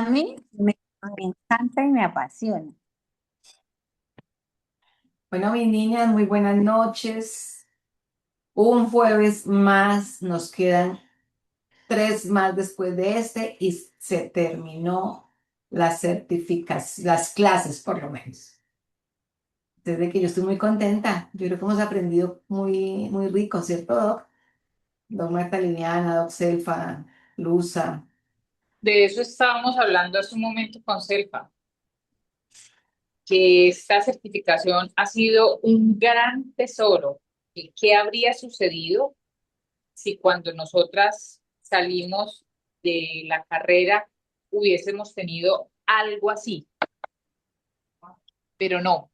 A mí me encanta y me apasiona. Bueno, mis niñas, muy buenas noches. Un jueves más, nos quedan tres más después de este y se terminó la certificación, las clases por lo menos. Desde que yo estoy muy contenta. Yo creo que hemos aprendido muy rico, ¿cierto, Doc? Doc Marta Liliana, Doc Selfa, Luza. De eso estábamos hablando hace un momento con Selfa, que esta certificación ha sido un gran tesoro. ¿Y qué habría sucedido si cuando nosotras salimos de la carrera hubiésemos tenido algo así? Pero no.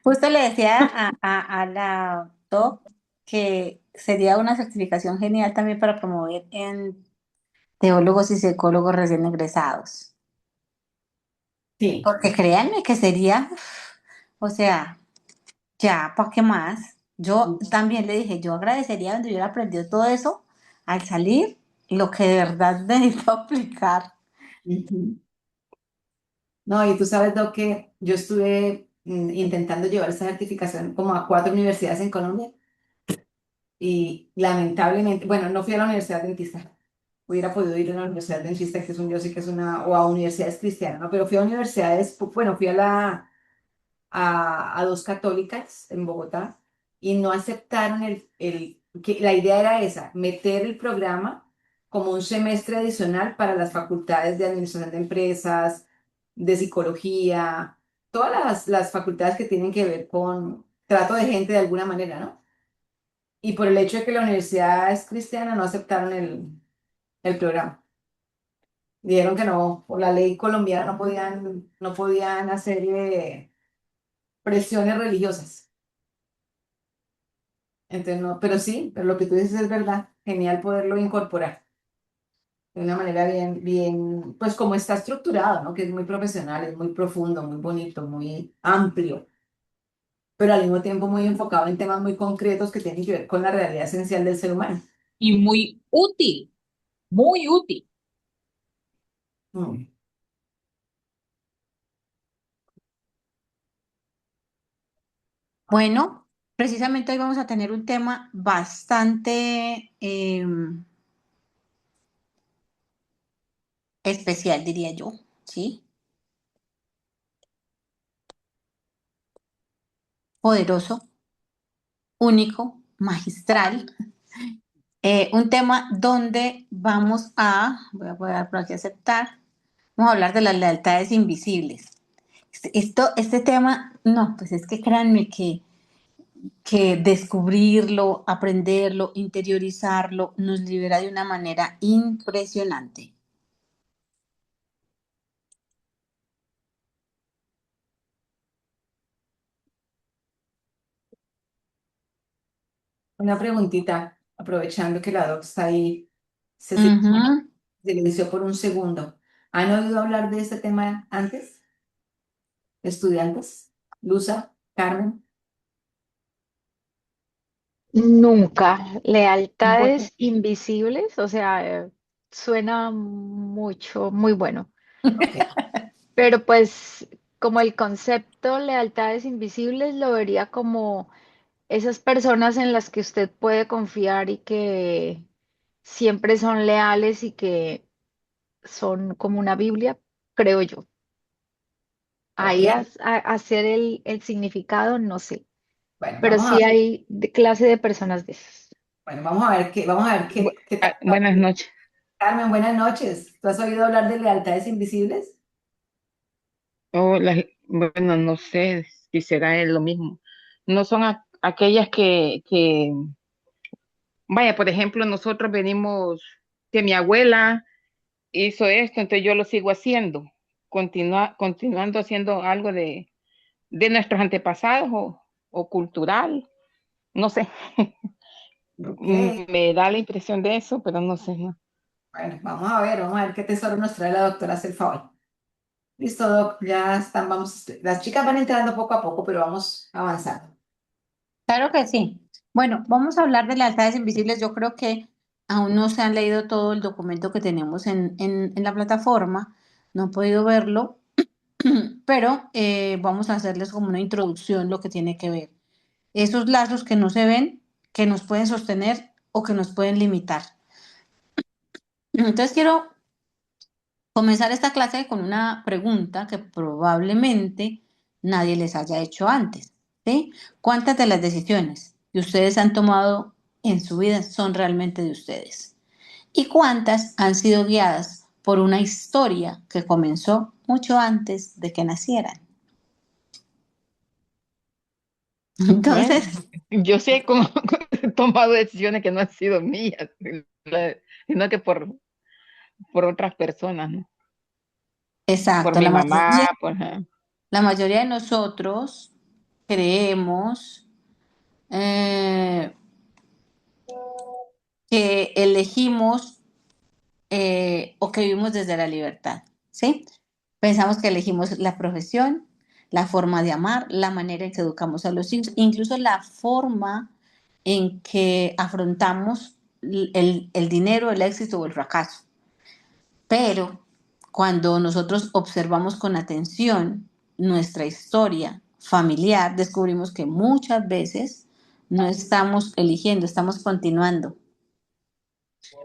Justo le decía a la doc que sería una certificación genial también para promover en teólogos y psicólogos recién egresados. Sí. Porque créanme que sería, o sea, ya, ¿para qué más? Yo también le dije, yo agradecería donde hubiera aprendido todo eso al salir, lo que de verdad necesito aplicar. Ujú. No, y tú sabes, Doc, que yo estuve intentando llevar esa certificación como a cuatro universidades en Colombia y lamentablemente, bueno, no fui a la Universidad Dentista. Hubiera podido ir a la Universidad Dentista, que es un, yo sé que es una, o a universidades cristianas, ¿no? Pero fui a universidades, bueno, fui a dos católicas en Bogotá y no aceptaron que la idea era esa, meter el programa como un semestre adicional para las facultades de administración de empresas, de psicología, todas las facultades que tienen que ver con trato de gente de alguna manera, ¿no? Y por el hecho de que la universidad es cristiana, no aceptaron el programa. Dijeron que no, por la ley colombiana no podían hacer presiones religiosas. Entonces, no, pero sí, pero lo que tú dices es verdad. Genial poderlo incorporar de una manera bien, pues como está estructurado, ¿no? Que es muy profesional, es muy profundo, muy bonito, muy amplio, pero al mismo tiempo muy enfocado en temas muy concretos que tienen que ver con la realidad esencial del ser humano. Y muy útil, muy útil. Mm. Bueno, precisamente hoy vamos a tener un tema bastante especial, diría yo, ¿sí? Poderoso, único, magistral. Un tema donde voy a dar por aquí aceptar, vamos a hablar de las lealtades invisibles. Este tema, no, pues es que créanme que descubrirlo, aprenderlo, interiorizarlo, nos libera de una manera impresionante. Una preguntita, aprovechando que la doc está ahí, se Ujú. silenció por un segundo. ¿Han oído hablar de este tema antes? ¿Estudiantes? Luza, Carmen. Nunca. Bueno, Lealtades invisibles, o sea, suena mucho, muy bueno. ok, Pero pues como el concepto lealtades invisibles lo vería como esas personas en las que usted puede confiar y que siempre son leales y que son como una Biblia, creo yo. ok. Ahí hacer el significado, no sé. Bueno, Pero sí hay clase de personas de esas. vamos a ver qué tal. Buenas noches. Carmen, buenas noches. ¿Tú has oído hablar de lealtades invisibles? Bueno, no sé si será lo mismo. No son aquellas vaya, por ejemplo, nosotros venimos, que mi abuela hizo esto, entonces yo lo sigo haciendo, continuando haciendo algo de nuestros antepasados o cultural, no sé. Ok, Me da la impresión de eso, pero no sé, ¿no? bueno, vamos a ver qué tesoro nos trae la doctora Selfa hoy. Listo, doc, ya están, vamos, las chicas van entrando poco a poco, pero vamos avanzando. Claro que sí. Bueno, vamos a hablar de lealtades invisibles. Yo creo que aún no se han leído todo el documento que tenemos en la plataforma, no han podido verlo, pero vamos a hacerles como una introducción lo que tiene que ver. Esos lazos que no se ven, que nos pueden sostener o que nos pueden limitar. Entonces quiero comenzar esta clase con una pregunta que probablemente nadie les haya hecho antes, ¿sí? ¿Cuántas de las decisiones que ustedes han tomado en su vida son realmente de ustedes? ¿Y cuántas han sido guiadas por una historia que comenzó mucho antes de que nacieran? Bueno, Entonces, yo sé cómo he tomado decisiones que no han sido mías, sino que por otras personas, ¿no? Por exacto, mi mamá, por... la mayoría de nosotros creemos eh, que elegimos o que vivimos desde la libertad, ¿sí? Pensamos que elegimos la profesión, la forma de amar, la manera en que educamos a los hijos, incluso la forma en que afrontamos el dinero, el éxito o el fracaso. Pero cuando nosotros observamos con atención nuestra historia familiar, descubrimos que muchas veces no estamos eligiendo, estamos continuando.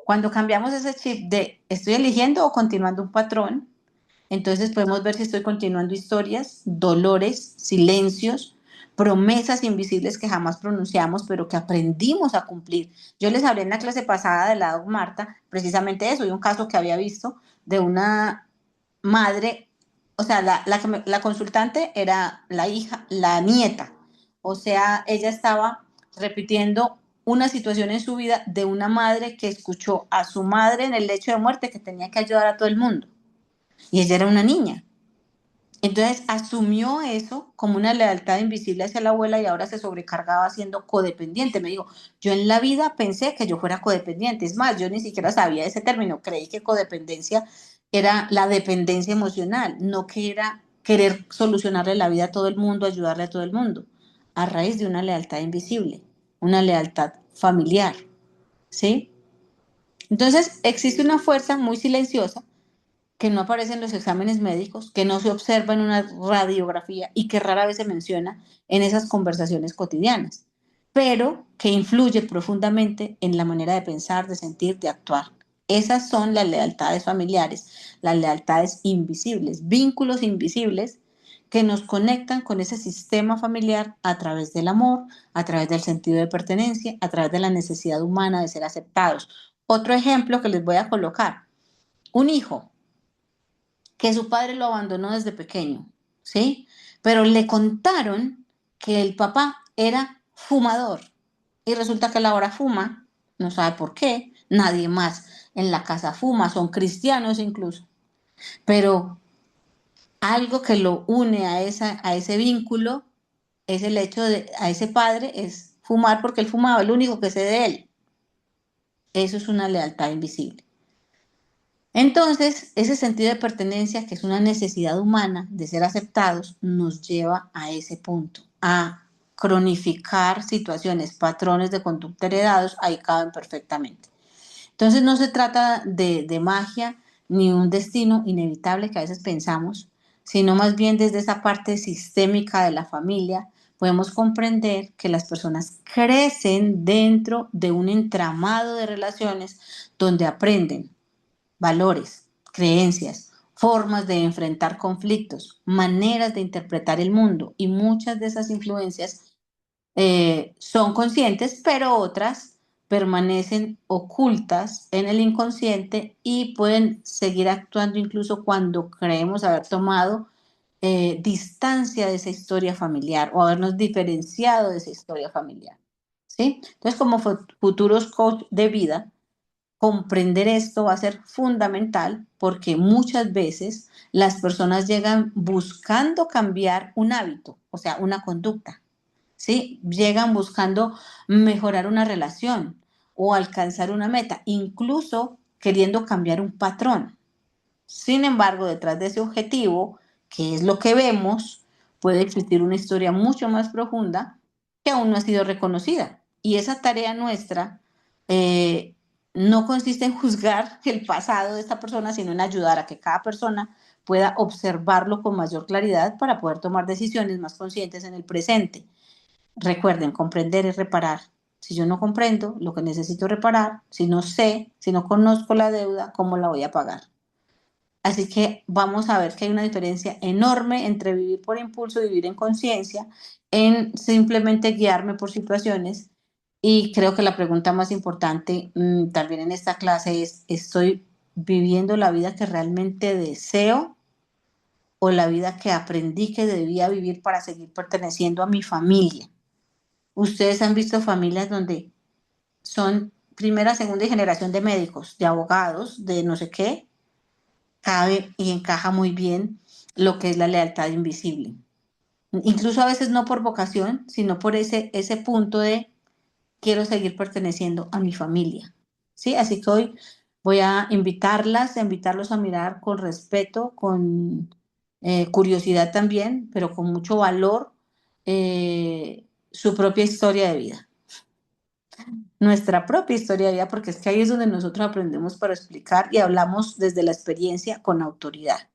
Cuando cambiamos ese chip de estoy eligiendo o continuando un patrón, entonces podemos ver si estoy continuando historias, dolores, silencios, promesas invisibles que jamás pronunciamos, pero que aprendimos a cumplir. Yo les hablé en la clase pasada de la Doc Marta, precisamente eso, y un caso que había visto de una madre, o sea, la consultante era la hija, la nieta, o sea, ella estaba repitiendo una situación en su vida de una madre que escuchó a su madre en el lecho de muerte que tenía que ayudar a todo el mundo. Y ella era una niña. Entonces asumió eso como una lealtad invisible hacia la abuela y ahora se sobrecargaba siendo codependiente. Me dijo, yo en la vida pensé que yo fuera codependiente. Es más, yo ni siquiera sabía ese término. Creí que codependencia era la dependencia emocional, no que era querer solucionarle la vida a todo el mundo, ayudarle a todo el mundo, a raíz de una lealtad invisible, una lealtad familiar, ¿sí? Entonces existe una fuerza muy silenciosa que no aparece en los exámenes médicos, que no se observa en una radiografía y que rara vez se menciona en esas conversaciones cotidianas, pero que influye profundamente en la manera de pensar, de sentir, de actuar. Esas son las lealtades familiares, las lealtades invisibles, vínculos invisibles que nos conectan con ese sistema familiar a través del amor, a través del sentido de pertenencia, a través de la necesidad humana de ser aceptados. Otro ejemplo que les voy a colocar, un hijo que su padre lo abandonó desde pequeño, ¿sí? Pero le contaron que el papá era fumador y resulta que él ahora fuma, no sabe por qué, nadie más en la casa fuma, son cristianos incluso, pero algo que lo une a ese vínculo es el hecho de, a ese padre es fumar porque él fumaba, el único que sé de él. Eso es una lealtad invisible. Entonces, ese sentido de pertenencia, que es una necesidad humana de ser aceptados, nos lleva a ese punto, a cronificar situaciones, patrones de conducta heredados, ahí caben perfectamente. Entonces, no se trata de magia ni un destino inevitable que a veces pensamos, sino más bien desde esa parte sistémica de la familia, podemos comprender que las personas crecen dentro de un entramado de relaciones donde aprenden valores, creencias, formas de enfrentar conflictos, maneras de interpretar el mundo y muchas de esas influencias son conscientes, pero otras permanecen ocultas en el inconsciente y pueden seguir actuando incluso cuando creemos haber tomado distancia de esa historia familiar o habernos diferenciado de esa historia familiar. ¿Sí? Entonces, como futuros coach de vida, comprender esto va a ser fundamental porque muchas veces las personas llegan buscando cambiar un hábito, o sea, una conducta, ¿sí? Llegan buscando mejorar una relación o alcanzar una meta, incluso queriendo cambiar un patrón. Sin embargo, detrás de ese objetivo, que es lo que vemos, puede existir una historia mucho más profunda que aún no ha sido reconocida. Y esa tarea nuestra no consiste en juzgar el pasado de esta persona, sino en ayudar a que cada persona pueda observarlo con mayor claridad para poder tomar decisiones más conscientes en el presente. Recuerden, comprender es reparar. Si yo no comprendo lo que necesito reparar, si no sé, si no conozco la deuda, ¿cómo la voy a pagar? Así que vamos a ver que hay una diferencia enorme entre vivir por impulso y vivir en conciencia, en simplemente guiarme por situaciones. Y creo que la pregunta más importante también en esta clase es, ¿estoy viviendo la vida que realmente deseo o la vida que aprendí que debía vivir para seguir perteneciendo a mi familia? Ustedes han visto familias donde son primera, segunda y generación de médicos, de abogados, de no sé qué, cabe y encaja muy bien lo que es la lealtad invisible. Incluso a veces no por vocación, sino por ese punto de quiero seguir perteneciendo a mi familia. ¿Sí? Así que hoy voy a invitarlas, a invitarlos a mirar con respeto, con curiosidad también, pero con mucho valor su propia historia de vida, nuestra propia historia de vida, porque es que ahí es donde nosotros aprendemos para explicar y hablamos desde la experiencia con autoridad,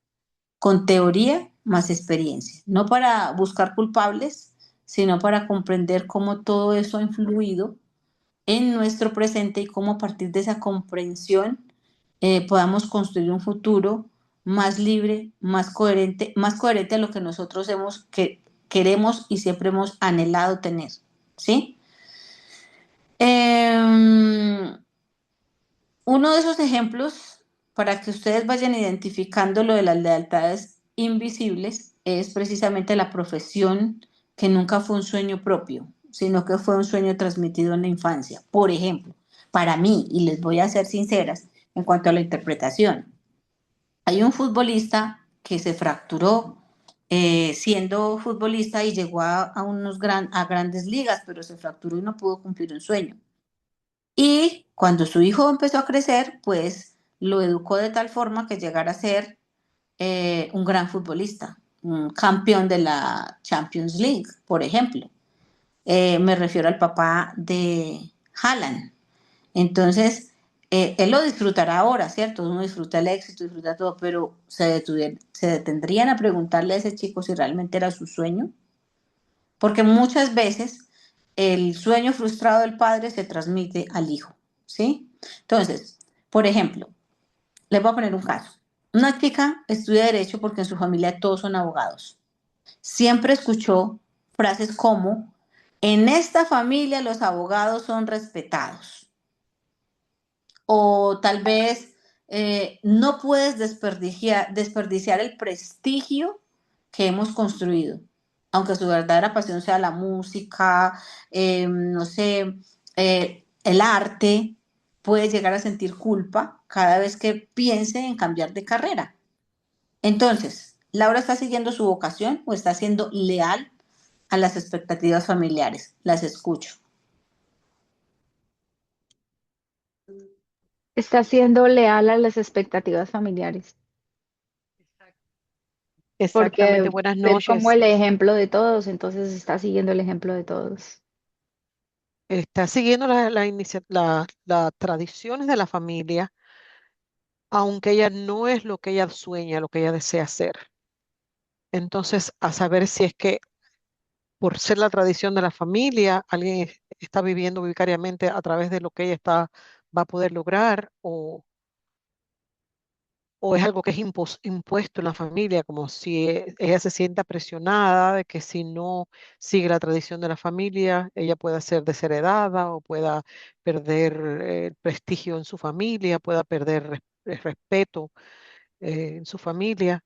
con teoría más experiencia, no para buscar culpables, sino para comprender cómo todo eso ha influido en nuestro presente y cómo a partir de esa comprensión podamos construir un futuro más libre, más coherente a lo que nosotros queremos y siempre hemos anhelado tener. ¿Sí? Eh, Uno de esos ejemplos, para que ustedes vayan identificando lo de las lealtades invisibles, es precisamente la profesión que nunca fue un sueño propio, sino que fue un sueño transmitido en la infancia. Por ejemplo, para mí, y les voy a ser sinceras en cuanto a la interpretación, hay un futbolista que se fracturó siendo futbolista y llegó a grandes ligas, pero se fracturó y no pudo cumplir un sueño. Y cuando su hijo empezó a crecer, pues lo educó de tal forma que llegara a ser un gran futbolista, un campeón de la Champions League, por ejemplo. Me refiero al papá de Haaland. Entonces, él lo disfrutará ahora, ¿cierto? Uno disfruta el éxito, disfruta todo, pero se detendrían a preguntarle a ese chico si realmente era su sueño, porque muchas veces el sueño frustrado del padre se transmite al hijo, ¿sí? Entonces, por ejemplo, les voy a poner un caso. Una chica estudia derecho porque en su familia todos son abogados. Siempre escuchó frases como, en esta familia los abogados son respetados. O tal vez no puedes desperdiciar el prestigio que hemos construido, aunque su verdadera pasión sea la música, no sé, el arte, puede llegar a sentir culpa cada vez que piense en cambiar de carrera. Entonces, ¿Laura está siguiendo su vocación o está siendo leal a las expectativas familiares? Las escucho. Está siendo leal a las expectativas familiares, Exactamente, porque buenas ve como noches. el ejemplo de todos, entonces está siguiendo el ejemplo de todos. Está siguiendo las tradiciones de la familia, aunque ella no es lo que ella sueña, lo que ella desea hacer. Entonces, a saber si es que por ser la tradición de la familia, alguien está viviendo vicariamente a través de lo que ella va a poder lograr, o es algo que es impuesto en la familia, como si ella se sienta presionada de que si no sigue la tradición de la familia, ella pueda ser desheredada o pueda perder el prestigio en su familia, pueda perder el respeto en su familia.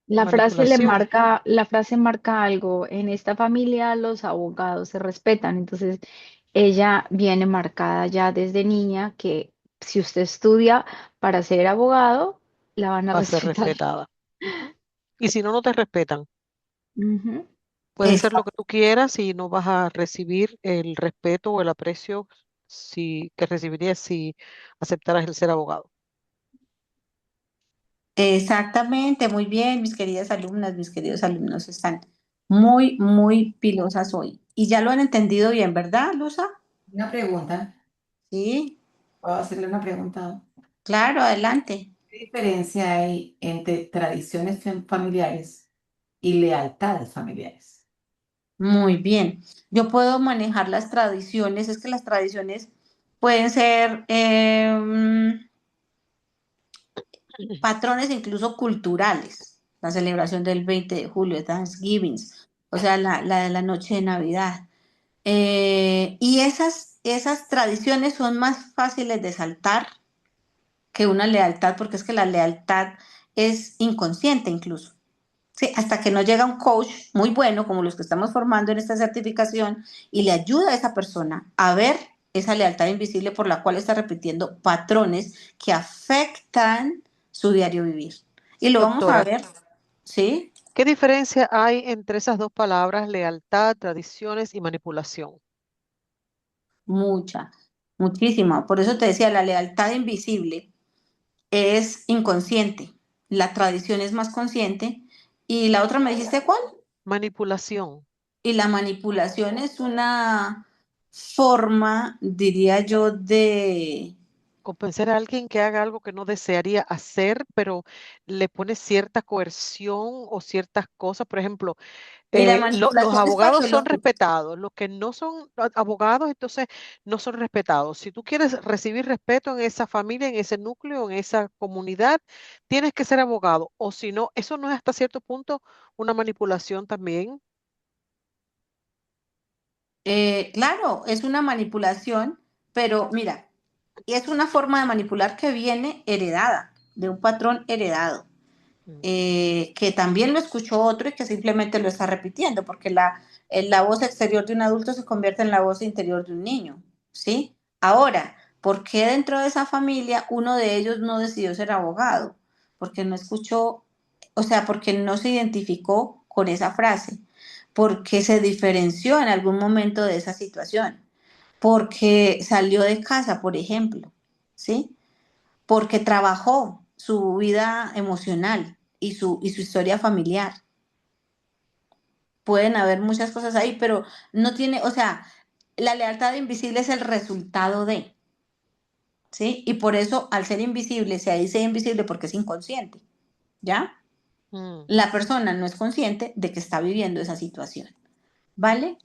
Manipulación. La frase marca algo. En esta familia los abogados se respetan. Entonces, ella viene marcada ya desde niña que si usted estudia para ser abogado, la van a Va a ser respetar. respetada. Y si no, no te respetan. Ujú. Puedes ser lo que tú quieras y no vas a recibir el respeto o el aprecio que recibirías si aceptaras el ser abogado. Exactamente, muy bien, mis queridas alumnas, mis queridos alumnos están muy, muy pilosas hoy. Y ya lo han entendido bien, ¿verdad, Luza? Una pregunta, Sí, ¿puedo hacerle una pregunta? claro, adelante. ¿Qué diferencia hay entre tradiciones familiares y lealtades familiares? Muy bien. Yo puedo manejar las tradiciones, es que las tradiciones pueden ser patrones incluso culturales. La celebración del 20 de julio, Thanksgiving, o sea, la de la noche de Navidad. Y esas tradiciones son más fáciles de saltar que una lealtad, porque es que la lealtad es inconsciente incluso. Sí, hasta que no llega un coach muy bueno, como los que estamos formando en esta certificación, y le ayuda a esa persona a ver esa lealtad invisible por la cual está repitiendo patrones que afectan su diario vivir. Y lo vamos a Doctora, ver, ¿sí? ¿qué diferencia hay entre esas dos palabras, lealtad, tradiciones y manipulación? Mucha, muchísima. Por eso te decía, la lealtad invisible es inconsciente, la tradición es más consciente, y la otra me dijiste cuál. Manipulación. Y la manipulación es una forma, diría yo, de... Convencer a alguien que haga algo que no desearía hacer, pero le pone cierta coerción o ciertas cosas. Por ejemplo, Y la los manipulación es abogados son patológica. respetados, los que no son abogados, entonces no son respetados. Si tú quieres recibir respeto en esa familia, en ese núcleo, en esa comunidad, tienes que ser abogado. O si no, eso no es hasta cierto punto una manipulación también. Claro, es una manipulación, pero mira, es una forma de manipular que viene heredada, de un patrón heredado. Mm. Que también lo escuchó otro y que simplemente lo está repitiendo, porque la voz exterior de un adulto se convierte en la voz interior de un niño, ¿sí? Ahora, ¿por qué dentro de esa familia uno de ellos no decidió ser abogado? Porque no escuchó, o sea, porque no se identificó con esa frase, porque se diferenció en algún momento de esa situación, porque salió de casa, por ejemplo, ¿sí? Porque trabajó su vida emocional y su historia familiar. Pueden haber muchas cosas ahí, pero no tiene, o sea, la lealtad invisible es el resultado de, ¿sí? Y por eso, al ser invisible, se dice invisible porque es inconsciente, ¿ya? Mm. La persona no es consciente de que está viviendo esa situación, ¿vale?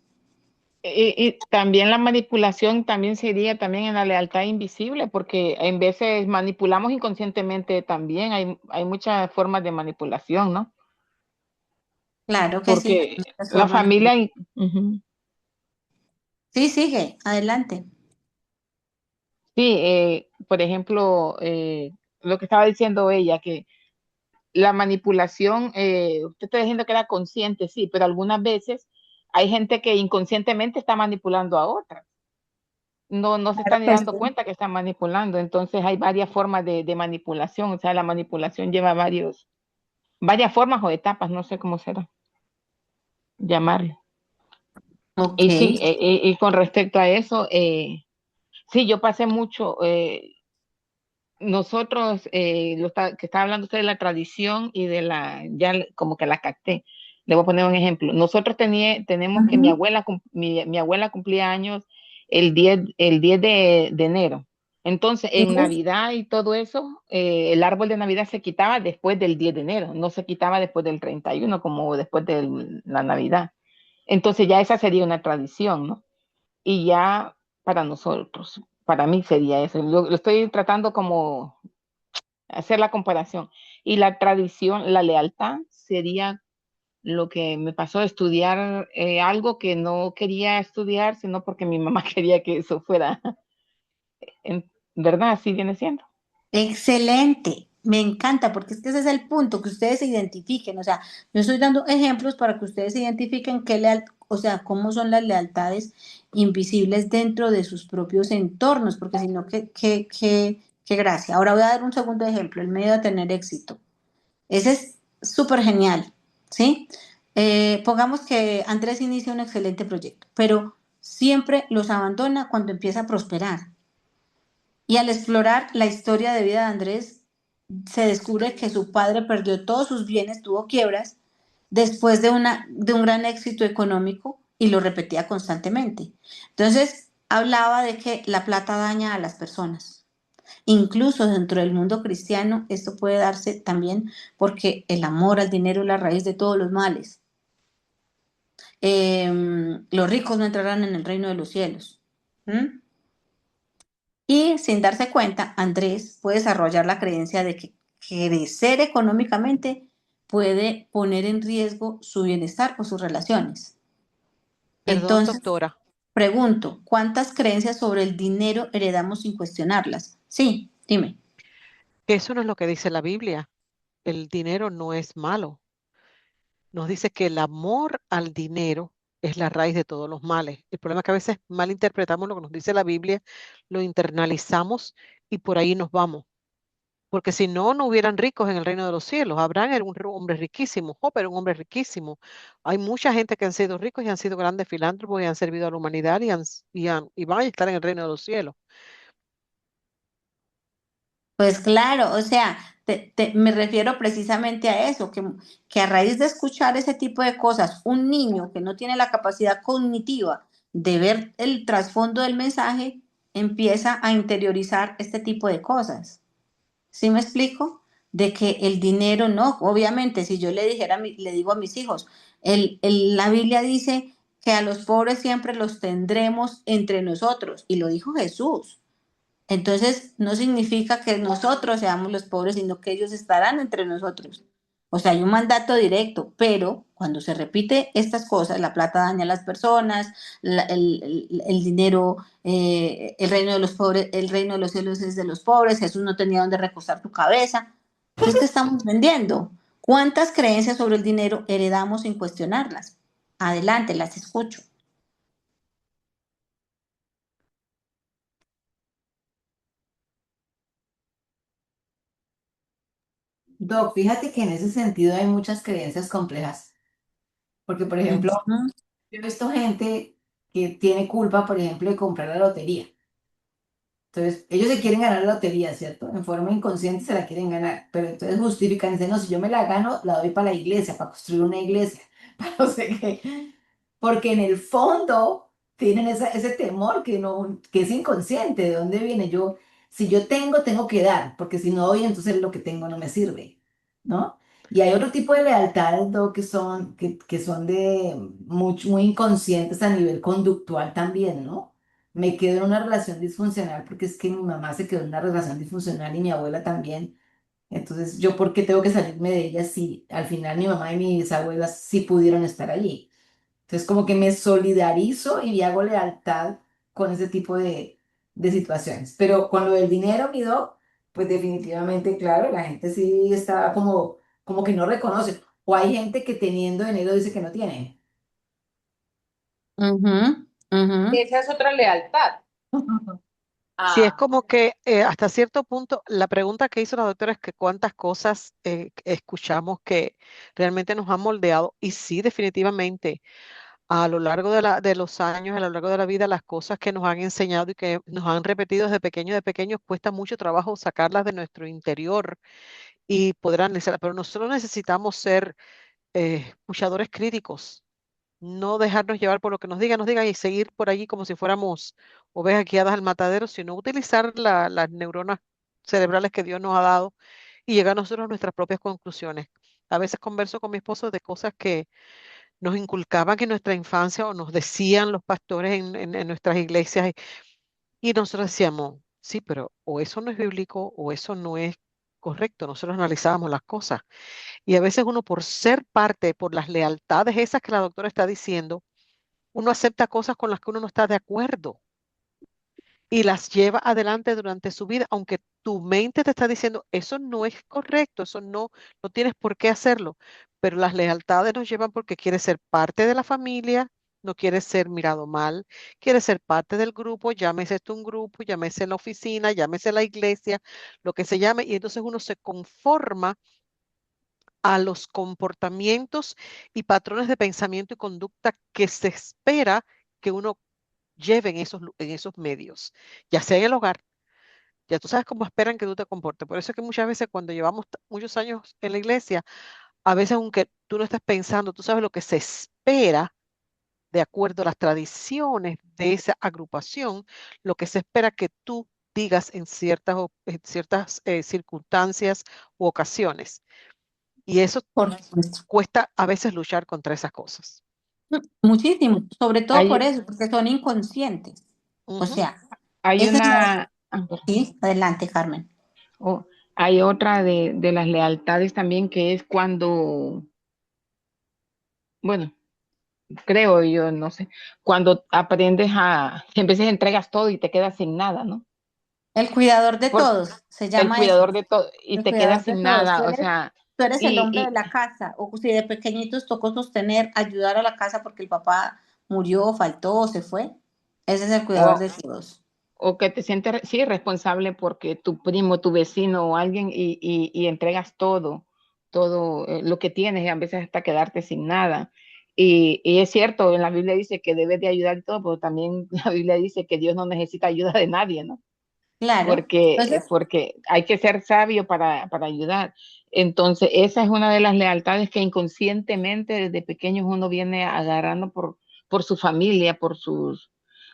Y también la manipulación también sería también en la lealtad invisible, porque en veces manipulamos inconscientemente también. Hay muchas formas de manipulación, ¿no? Claro que sí, hay Porque muchas la formas de... familia, ujú. Sí, sigue, adelante. Sí, por ejemplo, lo que estaba diciendo ella, que la manipulación, usted está diciendo que era consciente, sí, pero algunas veces hay gente que inconscientemente está manipulando a otra. No se Claro están ni que dando sí. cuenta que están manipulando. Entonces hay varias formas de manipulación. O sea, la manipulación lleva varias formas o etapas, no sé cómo será llamarlo. Ok. Y sí, y con respecto a eso, sí, yo pasé mucho. Nosotros, que estaba hablando usted de la tradición y de como que la capté. Le voy a poner un ejemplo. Nosotros tenemos que Ujú. mi abuela cumplía años el 10 de enero. Entonces, Sí. en Navidad y todo eso, el árbol de Navidad se quitaba después del 10 de enero, no se quitaba después del 31 como después de la Navidad. Entonces, ya esa sería una tradición, ¿no? Y ya para nosotros, para mí sería eso. Lo estoy tratando como hacer la comparación. Y la tradición, la lealtad sería lo que me pasó de estudiar algo que no quería estudiar, sino porque mi mamá quería que eso fuera, ¿verdad? Así viene siendo. Excelente, me encanta porque es que ese es el punto, que ustedes se identifiquen, o sea, yo estoy dando ejemplos para que ustedes se identifiquen o sea, cómo son las lealtades invisibles dentro de sus propios entornos, porque si no, qué gracia. Ahora voy a dar un segundo ejemplo, el medio de tener éxito. Ese es súper genial, ¿sí? Pongamos que Andrés inicia un excelente proyecto, pero siempre los abandona cuando empieza a prosperar. Y al explorar la historia de vida de Andrés, se descubre que su padre perdió todos sus bienes, tuvo quiebras, después de un gran éxito económico y lo repetía constantemente. Entonces, hablaba de que la plata daña a las personas. Incluso dentro del mundo cristiano, esto puede darse también porque el amor al dinero es la raíz de todos los males. Los ricos no entrarán en el reino de los cielos. ¿Mm? Y sin darse cuenta, Andrés puede desarrollar la creencia de que crecer económicamente puede poner en riesgo su bienestar o sus relaciones. Perdón, Entonces, doctora, pregunto, ¿cuántas creencias sobre el dinero heredamos sin cuestionarlas? Sí, dime. que eso no es lo que dice la Biblia. El dinero no es malo. Nos dice que el amor al dinero es la raíz de todos los males. El problema es que a veces malinterpretamos lo que nos dice la Biblia, lo internalizamos y por ahí nos vamos. Porque si no, no hubieran ricos en el reino de los cielos. Abraham era un hombre riquísimo, Job era un hombre riquísimo. Hay mucha gente que han sido ricos y han sido grandes filántropos y han servido a la humanidad y van a estar en el reino de los cielos. Pues claro, o sea, me refiero precisamente a eso, que a raíz de escuchar ese tipo de cosas, un niño que no tiene la capacidad cognitiva de ver el trasfondo del mensaje, empieza a interiorizar este tipo de cosas. ¿Sí me explico? De que el dinero no, obviamente, si yo le dijera, le digo a mis hijos, la Biblia dice que a los pobres siempre los tendremos entre nosotros, y lo dijo Jesús. Entonces, no significa que nosotros seamos los pobres, sino que ellos estarán entre nosotros. O sea, hay un mandato directo, pero cuando se repite estas cosas, la plata daña a las personas, el dinero, el reino de los pobres, el reino de los cielos es de los pobres, Jesús no tenía dónde recostar tu cabeza. Pues, ¿qué estamos vendiendo? ¿Cuántas creencias sobre el dinero heredamos sin cuestionarlas? Adelante, las escucho. Doc, fíjate que en ese sentido hay muchas creencias complejas, porque por ejemplo, Ujú. yo he visto gente que tiene culpa, por ejemplo, de comprar la lotería. Entonces, ellos se quieren ganar la lotería, ¿cierto? En forma inconsciente se la quieren ganar, pero entonces justifican, dicen, no, si yo me la gano, la doy para la iglesia, para construir una iglesia, para no sé qué. Porque en el fondo tienen ese temor que, no, que es inconsciente, ¿de dónde viene? Yo, si yo tengo, tengo que dar, porque si no doy, entonces lo que tengo no me sirve, ¿no? Y hay otro tipo de lealtades, ¿no? Que son de muy inconscientes a nivel conductual también, ¿no? Me quedo en una relación disfuncional porque es que mi mamá se quedó en una relación disfuncional y mi abuela también. Entonces, ¿yo por qué tengo que salirme de ella si al final mi mamá y mis abuelas sí pudieron estar allí? Entonces, como que me solidarizo y hago lealtad con ese tipo de situaciones. Pero con lo del dinero, mi doc, pues definitivamente, claro, la gente sí está como que no reconoce. O hay gente que teniendo dinero dice que no tiene. Ujú, ujú. Esa es otra lealtad. Sí, es Ah, como que hasta cierto punto la pregunta que hizo la doctora es que cuántas cosas escuchamos que realmente nos han moldeado y sí, definitivamente a lo largo de los años, a lo largo de la vida, las cosas que nos han enseñado y que nos han repetido de pequeños, cuesta mucho trabajo sacarlas de nuestro interior y poder analizarlas, pero nosotros necesitamos ser escuchadores críticos, no dejarnos llevar por lo que nos digan y seguir por allí como si fuéramos ovejas guiadas al matadero, sino utilizar las neuronas cerebrales que Dios nos ha dado y llegar nosotros a nuestras propias conclusiones. A veces converso con mi esposo de cosas que nos inculcaban en nuestra infancia o nos decían los pastores en nuestras iglesias y nosotros decíamos, sí, pero o eso no es bíblico o eso no es correcto. Nosotros analizábamos las cosas. Y a veces uno por ser parte, por las lealtades esas que la doctora está diciendo, uno acepta cosas con las que uno no está de acuerdo y las lleva adelante durante su vida, aunque tu mente te está diciendo, eso no es correcto, eso no, no tienes por qué hacerlo, pero las lealtades nos llevan porque quieres ser parte de la familia, no quieres ser mirado mal, quieres ser parte del grupo, llámese esto un grupo, llámese la oficina, llámese la iglesia, lo que se llame, y entonces uno se conforma a los comportamientos y patrones de pensamiento y conducta que se espera que uno lleve en esos medios, ya sea en el hogar, ya tú sabes cómo esperan que tú te comportes. Por eso es que muchas veces cuando llevamos muchos años en la iglesia, a veces aunque tú no estés pensando, tú sabes lo que se espera de acuerdo a las tradiciones de esa agrupación, lo que se espera que tú digas en ciertas circunstancias u ocasiones. Y eso Por supuesto. cuesta a veces luchar contra esas cosas. Muchísimo, sobre todo por Hay, eso, porque son inconscientes. O Ujú. sea, hay esa es la... una, Sí, adelante, Carmen. oh, hay otra de las lealtades también que es cuando, bueno, creo yo, no sé, cuando aprendes en veces entregas todo y te quedas sin nada, ¿no? El cuidador de Por todos, se el llama eso, cuidador de todo y el te quedas cuidador de sin todos. nada, o sea, Tú eres el hombre de y, la casa, o si de pequeñitos tocó sostener, ayudar a la casa porque el papá murió, faltó o se fue, ese es el cuidador o, de todos. o que te sientes, sí, responsable porque tu primo, tu vecino o alguien y entregas todo, todo lo que tienes y a veces hasta quedarte sin nada. Y es cierto, en la Biblia dice que debes de ayudar y todo, pero también la Biblia dice que Dios no necesita ayuda de nadie, ¿no? Claro. Entonces, Porque hay que ser sabio para ayudar. Entonces, esa es una de las lealtades que inconscientemente desde pequeños uno viene agarrando por su familia,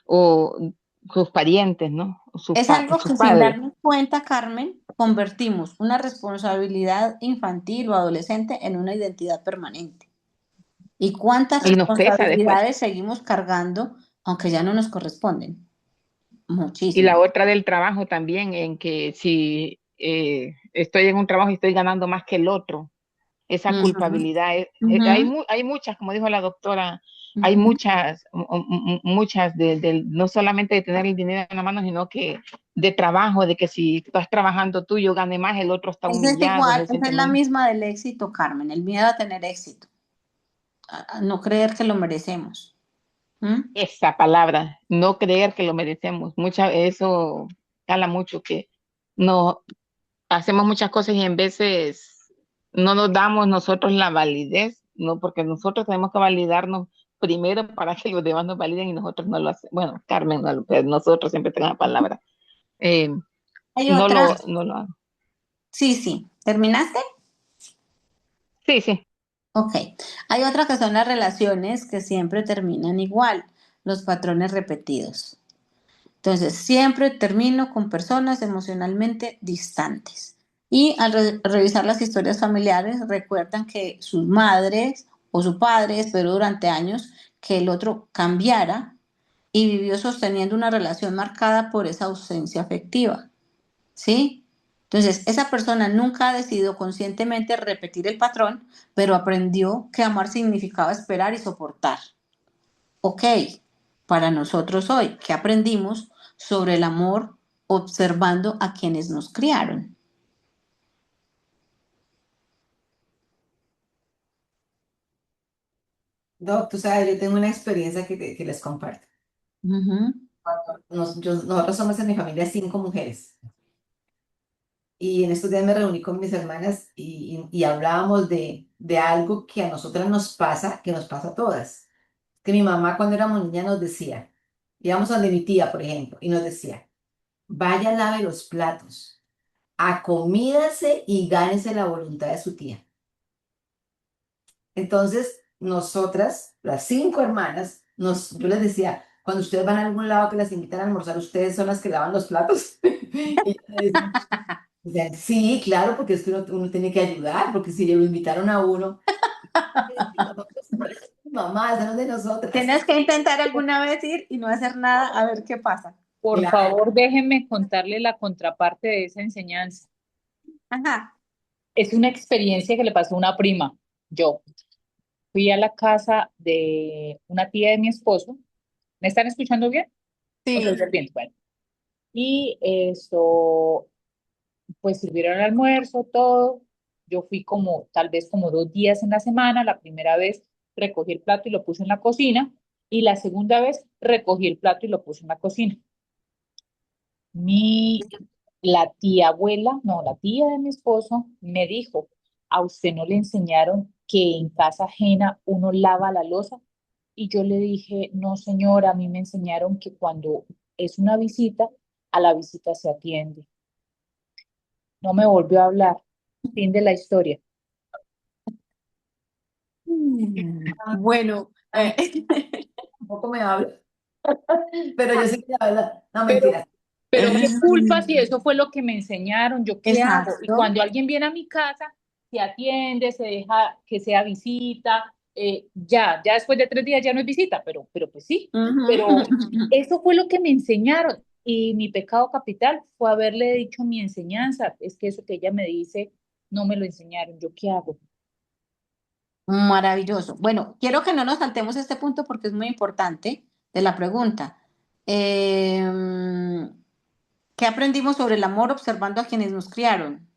o sus parientes, ¿no? es algo Sus que sin padres. darnos cuenta, Carmen, convertimos una responsabilidad infantil o adolescente en una identidad permanente. ¿Y cuántas Y nos pesa después. responsabilidades seguimos cargando aunque ya no nos corresponden? Y la Muchísimas. otra del trabajo también, en que si estoy en un trabajo y estoy ganando más que el otro, esa Ujú, culpabilidad. ujú, Hay muchas, como dijo la doctora, hay ujú. muchas no solamente de tener el dinero en la mano, sino que de trabajo, de que si estás trabajando tú, yo gane más, el otro está Esa es humillado, igual, se esa siente es la muy... misma del éxito, Carmen, el miedo a tener éxito, a no creer que lo merecemos. ¿Mm? Esa palabra, no creer que lo merecemos. Eso cala mucho, que no hacemos muchas cosas y en veces no nos damos nosotros la validez, ¿no? Porque nosotros tenemos que validarnos primero para que los demás nos validen y nosotros no lo hacemos. Bueno, Carmen, no pero nosotros siempre tenemos la palabra. Eh, Hay otra, no lo sí, sí, ¿terminaste? Sí, sí. Ok. Hay otra que son las relaciones que siempre terminan igual, los patrones repetidos. Entonces, siempre termino con personas emocionalmente distantes. Y al revisar las historias familiares, recuerdan que sus madres o su padre esperó durante años que el otro cambiara y vivió sosteniendo una relación marcada por esa ausencia afectiva. ¿Sí? Entonces, esa persona nunca ha decidido conscientemente repetir el patrón, pero aprendió que amar significaba esperar y soportar. Ok, para nosotros hoy, ¿qué aprendimos sobre el amor observando a quienes nos criaron? Doc, tú sabes, yo tengo una experiencia que les comparto. Ujú. Nosotros somos en mi familia 5 mujeres. Y en estos días me reuní con mis hermanas y hablábamos de algo que a nosotras nos pasa, que nos pasa a todas. Que mi mamá cuando éramos niñas nos decía, íbamos donde mi tía, por ejemplo, y nos decía, vaya, lave los platos, acomídase y gánese la voluntad de su tía. Entonces, nosotras, las 5 hermanas, yo les decía, cuando ustedes van a algún lado que las invitan a almorzar, ustedes son las que lavan los platos. Y ellas decían, sí, claro, porque es que uno tiene que ayudar, porque si lo invitaron a uno, mamá, esa no es de nosotras. Tienes que intentar alguna vez ir y no hacer nada a ver qué pasa. Por Claro. favor, déjenme contarle la contraparte de esa enseñanza. Ajá. Es una experiencia que le pasó a una prima. Yo fui a la casa de una tía de mi esposo. ¿Me están escuchando bien? ¿O se Sí. oye bien? Bueno. Y eso, pues sirvieron el almuerzo, todo. Yo fui como, tal vez como 2 días en la semana. La primera vez recogí el plato y lo puse en la cocina. Y la segunda vez recogí el plato y lo puse en la cocina. Mi, la tía abuela, no, la tía de mi esposo me dijo, ¿a usted no le enseñaron que en casa ajena uno lava la loza? Y yo le dije, no, señora, a mí me enseñaron que cuando es una visita, a la visita se atiende. No me volvió a hablar. Fin de la historia. Bueno, A mí tampoco me habla, pero yo sé que la verdad, no, Pero, mentira. Pero qué culpa si eso fue lo que me enseñaron, ¿yo qué hago? Y Exacto. cuando alguien viene a mi casa, se atiende, se deja que sea visita, ya después de 3 días ya no es visita, pero pues sí, Ujú, pero ujú. eso fue lo que me enseñaron. Y mi pecado capital fue haberle dicho mi enseñanza, es que eso que ella me dice, no me lo enseñaron, ¿yo qué hago? Maravilloso. Bueno, quiero que no nos saltemos este punto porque es muy importante de la pregunta. Eh, ¿Qué aprendimos sobre el amor observando a quienes nos criaron?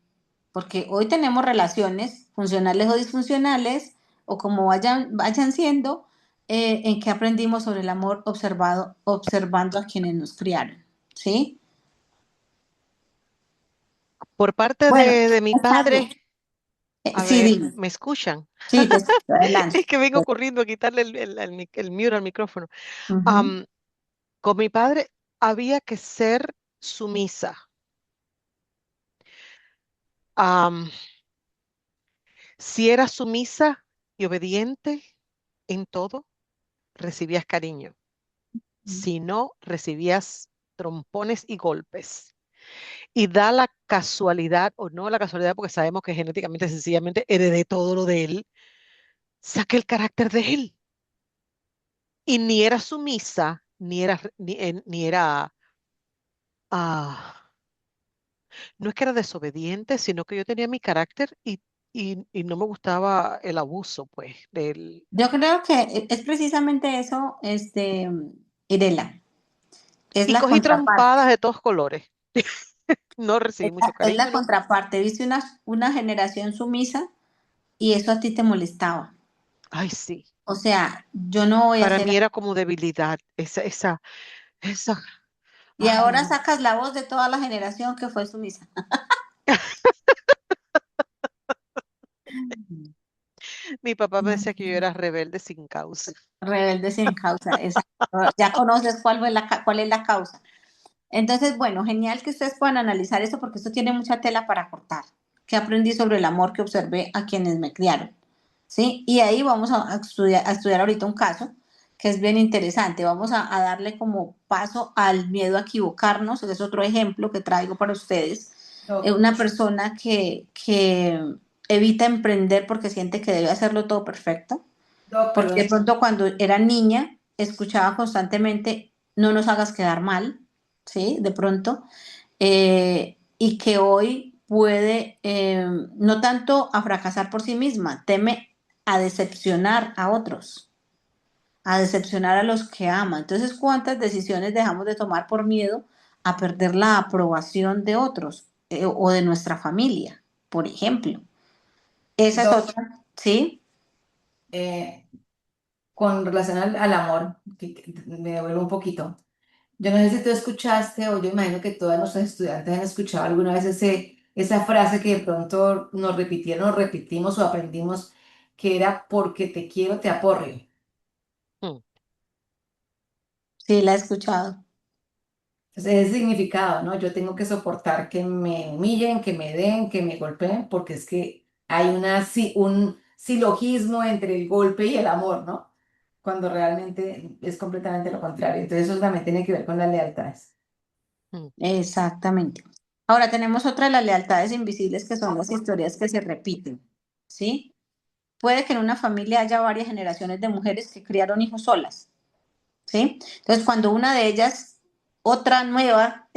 Porque hoy tenemos relaciones funcionales o disfuncionales, o como vayan siendo, en qué aprendimos sobre el amor observando a quienes nos criaron. ¿Sí? Por parte Bueno, de mi está bien. padre, a Sí, ver, dime. ¿me escuchan? Sí, te escucho. Adelante. Es que vengo corriendo a quitarle el mute al micrófono. Ujú. Am, con mi padre había que ser sumisa. Am, si eras sumisa y obediente en todo, recibías cariño. Si no, recibías trompones y golpes. Y da la casualidad, o no la casualidad, porque sabemos que genéticamente, sencillamente, heredé todo lo de él, saqué el carácter de él. Y ni era sumisa, ni era, ah, no es que era desobediente, sino que yo tenía mi carácter y no me gustaba el abuso, pues, del... Yo creo que es precisamente eso, Irela, es Y la cogí contraparte. trompadas de todos colores. No recibí mucho Es cariño, la ¿no? contraparte. Viste una generación sumisa y eso a ti te molestaba. Ay, sí. O sea, yo no voy a Para hacer. mí era como debilidad, esa, Y ahora ay. sacas la voz de toda la generación que fue sumisa. Mi papá me decía que yo era rebelde sin causa. Rebelde sin causa. Exacto. Ya conoces cuál es la causa. Entonces, bueno, genial que ustedes puedan analizar esto porque esto tiene mucha tela para cortar. ¿Qué aprendí sobre el amor que observé a quienes me criaron? ¿Sí? Y ahí vamos a estudiar ahorita un caso que es bien interesante. Vamos a darle como paso al miedo a equivocarnos. Ese es otro ejemplo que traigo para ustedes. Doc, Una persona que evita emprender porque siente que debe hacerlo todo perfecto. Porque de perdón. pronto cuando era niña escuchaba constantemente, no nos hagas quedar mal, ¿sí? De pronto. Y que hoy puede no tanto a fracasar por sí misma, teme a decepcionar a otros, a decepcionar a los que ama. Entonces, ¿cuántas decisiones dejamos de tomar por miedo a perder la aprobación de otros o de nuestra familia, por ejemplo? Esa es Doc, otra, ¿sí? eh, con relación al amor, que me devuelvo un poquito. Yo no sé si tú escuchaste o yo imagino que todos nuestros estudiantes han escuchado alguna vez esa frase que de pronto nos repitieron, o repetimos o aprendimos, que era porque te quiero, te aporreo. Mm. Sí, la he escuchado. Entonces, ese significado, ¿no? Yo tengo que soportar que me humillen, que me den, que me golpeen, porque es que hay un silogismo entre el golpe y el amor, ¿no? Cuando realmente es completamente lo contrario. Entonces, eso también tiene que ver con las lealtades. Mm. Exactamente. Ahora tenemos otra de las lealtades invisibles que son las historias que se repiten, ¿sí? Puede que en una familia haya varias generaciones de mujeres que criaron hijos solas, ¿sí? Entonces, cuando una de ellas, otra nueva,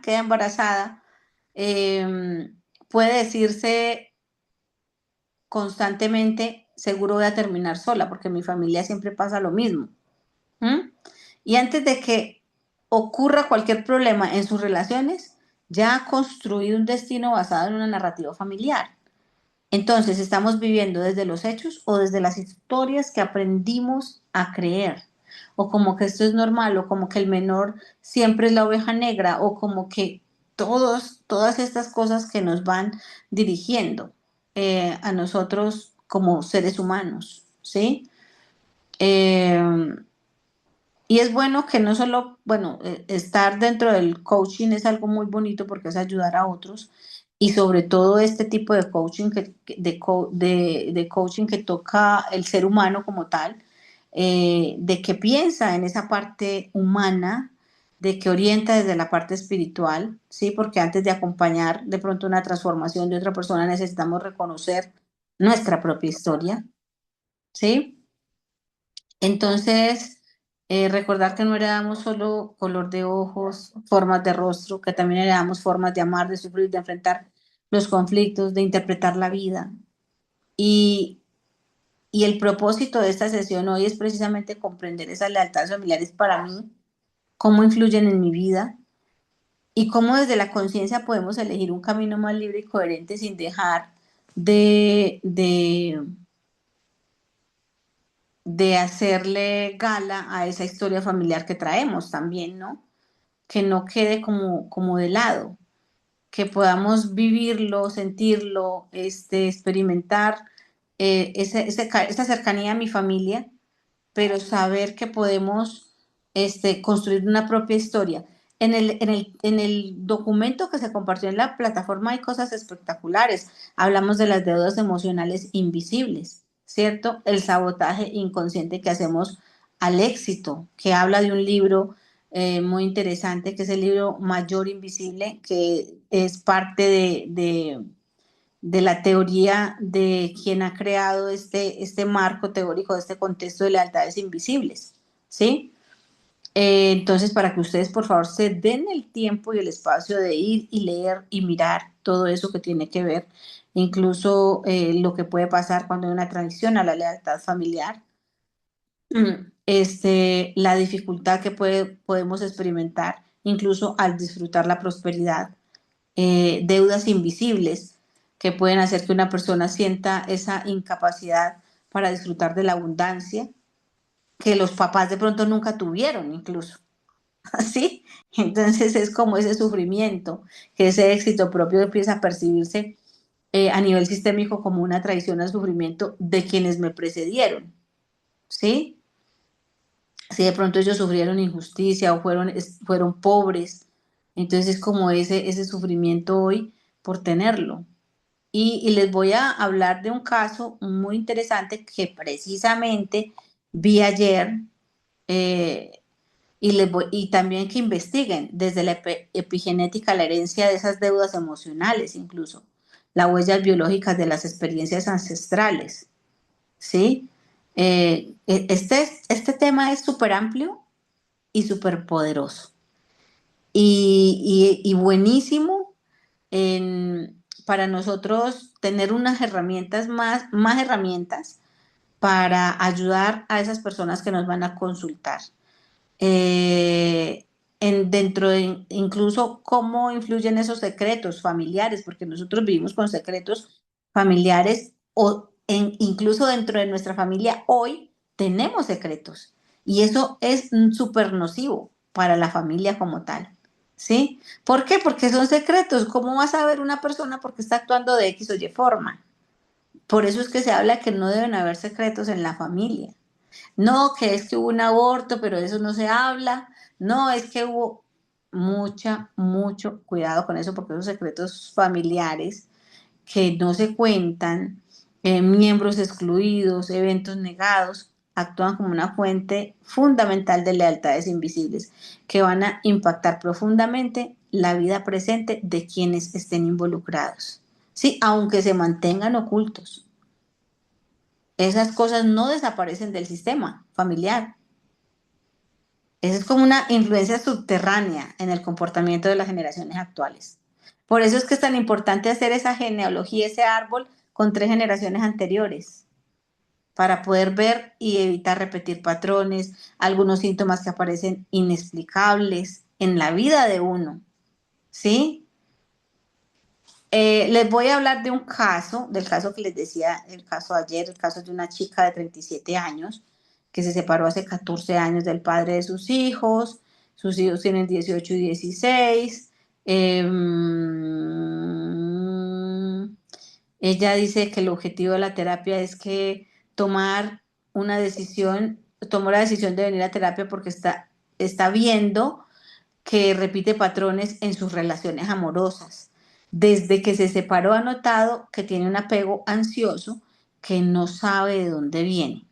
queda embarazada, puede decirse constantemente, seguro voy a terminar sola, porque en mi familia siempre pasa lo mismo. ¿Mm? Y antes de que ocurra cualquier problema en sus relaciones, ya ha construido un destino basado en una narrativa familiar. Entonces, ¿estamos viviendo desde los hechos o desde las historias que aprendimos a creer? O como que esto es normal, o como que el menor siempre es la oveja negra, o como que todas estas cosas que nos van dirigiendo a nosotros como seres humanos, ¿sí? Eh, y es bueno que no solo, bueno, estar dentro del coaching es algo muy bonito porque es ayudar a otros y sobre todo este tipo de coaching de coaching que toca el ser humano como tal, de que piensa en esa parte humana de que orienta desde la parte espiritual, ¿sí? Porque antes de acompañar de pronto una transformación de otra persona necesitamos reconocer nuestra propia historia, ¿sí? Entonces, recordar que no heredamos solo color de ojos, formas de rostro, que también heredamos formas de amar, de sufrir, de enfrentar los conflictos, de interpretar la vida. Y, y el propósito de esta sesión hoy es precisamente comprender esas lealtades familiares para mí, cómo influyen en mi vida y cómo desde la conciencia podemos elegir un camino más libre y coherente sin dejar de, de hacerle gala a esa historia familiar que traemos también, ¿no? Que no quede como de lado, que podamos vivirlo, sentirlo, experimentar esa cercanía a mi familia, pero saber que podemos construir una propia historia. En el documento que se compartió en la plataforma hay cosas espectaculares. Hablamos de las deudas emocionales invisibles, ¿cierto? El sabotaje inconsciente que hacemos al éxito, que habla de un libro muy interesante, que es el libro Mayor Invisible, que es parte de la teoría de quien ha creado este marco teórico, de este contexto de lealtades invisibles, ¿sí? Entonces, para que ustedes, por favor, se den el tiempo y el espacio de ir y leer y mirar todo eso que tiene que ver, incluso lo que puede pasar cuando hay una traición a la lealtad familiar, la dificultad que podemos experimentar, incluso al disfrutar la prosperidad, deudas invisibles que pueden hacer que una persona sienta esa incapacidad para disfrutar de la abundancia que los papás de pronto nunca tuvieron incluso, ¿así? Entonces es como ese sufrimiento, que ese éxito propio empieza a percibirse a nivel sistémico como una traición al sufrimiento de quienes me precedieron, ¿sí? Si de pronto ellos sufrieron injusticia o fueron pobres, entonces es como ese sufrimiento hoy por tenerlo. Y les voy a hablar de un caso muy interesante que precisamente vi ayer, eh, y también que investiguen desde la epigenética, la herencia de esas deudas emocionales, incluso las huellas biológicas de las experiencias ancestrales, ¿sí? Este tema es súper amplio y súper poderoso y buenísimo para nosotros tener unas herramientas más herramientas para ayudar a esas personas que nos van a consultar. Eh, dentro de incluso cómo influyen esos secretos familiares, porque nosotros vivimos con secretos familiares incluso dentro de nuestra familia hoy tenemos secretos y eso es súper nocivo para la familia como tal. ¿Sí? ¿Por qué? Porque son secretos. ¿Cómo vas a ver una persona porque está actuando de X o Y forma? Por eso es que se habla que no deben haber secretos en la familia. No, que es que hubo un aborto, pero de eso no se habla. No, es que hubo mucho cuidado con eso, porque esos secretos familiares que no se cuentan, miembros excluidos, eventos negados, actúan como una fuente fundamental de lealtades invisibles que van a impactar profundamente la vida presente de quienes estén involucrados. Sí, aunque se mantengan ocultos. Esas cosas no desaparecen del sistema familiar. Esa es como una influencia subterránea en el comportamiento de las generaciones actuales. Por eso es que es tan importante hacer esa genealogía, ese árbol con 3 generaciones anteriores, para poder ver y evitar repetir patrones, algunos síntomas que aparecen inexplicables en la vida de uno. ¿Sí? Les voy a hablar de un caso, del caso que les decía, el caso ayer, el caso de una chica de 37 años que se separó hace 14 años del padre de sus hijos tienen 18 y 16. Eh, Ella dice que el objetivo de la terapia es que tomar una decisión, tomó la decisión de venir a terapia porque está viendo que repite patrones en sus relaciones amorosas. Desde que se separó ha notado que tiene un apego ansioso que no sabe de dónde viene.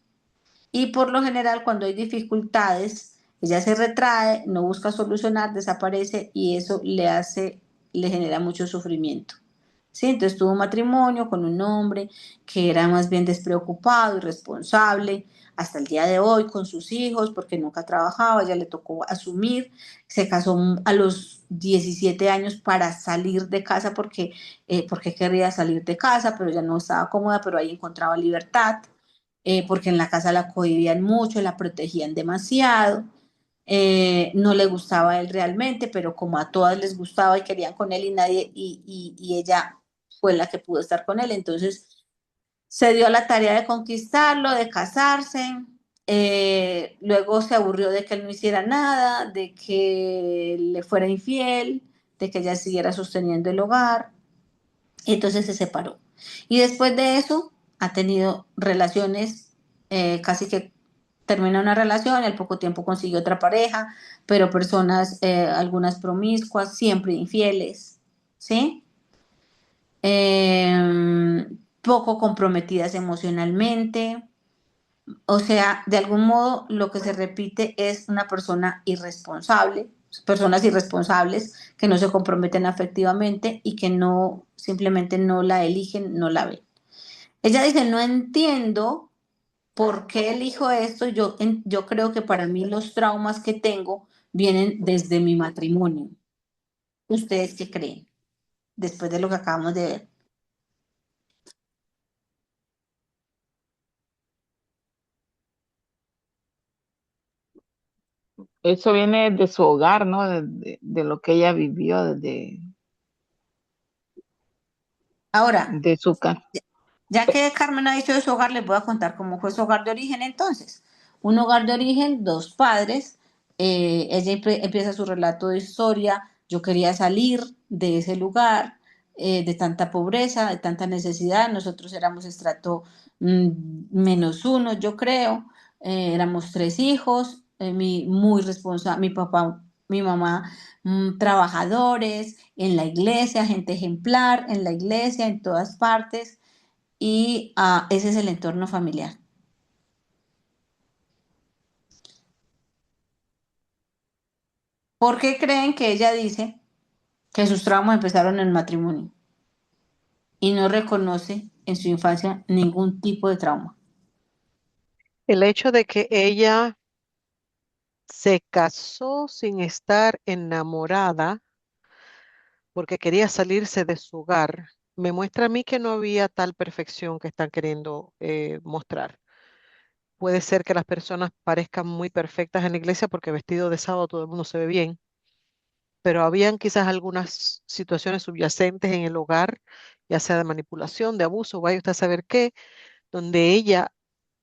Y por lo general cuando hay dificultades Ella se retrae, no busca solucionar, desaparece y eso le genera mucho sufrimiento. ¿Sí? Entonces tuvo un matrimonio con un hombre que era más bien despreocupado, irresponsable, hasta el día de hoy con sus hijos, porque nunca trabajaba, ya le tocó asumir, se casó a los 17 años para salir de casa porque quería salir de casa, pero ya no estaba cómoda, pero ahí encontraba libertad, porque en la casa la cohibían mucho, la protegían demasiado. No le gustaba a él realmente, pero como a todas les gustaba y querían con él y nadie, y ella fue la que pudo estar con él, entonces se dio a la tarea de conquistarlo, de casarse, luego se aburrió de que él no hiciera nada, de que le fuera infiel, de que ella siguiera sosteniendo el hogar, y entonces se separó. Y después de eso ha tenido relaciones, casi que termina una relación y al poco tiempo consiguió otra pareja, pero personas, algunas promiscuas, siempre infieles, ¿sí? Poco comprometidas emocionalmente, o sea, de algún modo lo que se repite es una persona irresponsable, personas irresponsables que no se comprometen afectivamente y que no, simplemente no la eligen, no la ven. Ella dice, no entiendo por qué elijo esto, yo creo que para mí los traumas que tengo vienen desde mi matrimonio. ¿Ustedes qué creen? Después de lo que acabamos de ver. Eso viene de su hogar, ¿no? De lo que ella vivió, Ahora, de su casa. ya que Carmen ha dicho de su hogar, les voy a contar cómo fue su hogar de origen entonces. Un hogar de origen, dos padres. Ella empieza su relato de historia. Yo quería salir de ese lugar, de tanta pobreza, de tanta necesidad. Nosotros éramos estrato -1, yo creo. Éramos tres hijos, muy responsable, mi papá, mi mamá, trabajadores, en la iglesia, gente ejemplar, en la iglesia, en todas partes y ese es el entorno familiar. ¿Por qué creen que ella dice que sus traumas empezaron en el matrimonio y no reconoce en su infancia ningún tipo de trauma? El hecho de que ella se casó sin estar enamorada porque quería salirse de su hogar, me muestra a mí que no había tal perfección que están queriendo mostrar. Puede ser que las personas parezcan muy perfectas en la iglesia porque vestido de sábado todo el mundo se ve bien, pero habían quizás algunas situaciones subyacentes en el hogar, ya sea de manipulación, de abuso, vaya usted a saber qué, donde ella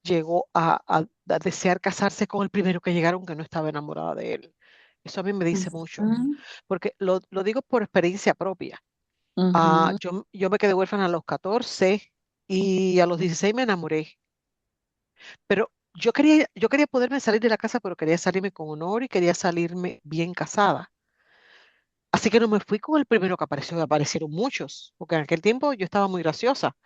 llegó a desear casarse con el primero que llegaron que no estaba enamorada de él. Eso a mí me dice mucho, Ujú, porque lo digo por experiencia propia. ujú. Yo me quedé huérfana a los 14 y a los 16 me enamoré, pero yo quería poderme salir de la casa, pero quería salirme con honor y quería salirme bien casada. Así que no me fui con el primero que apareció, me aparecieron muchos, porque en aquel tiempo yo estaba muy graciosa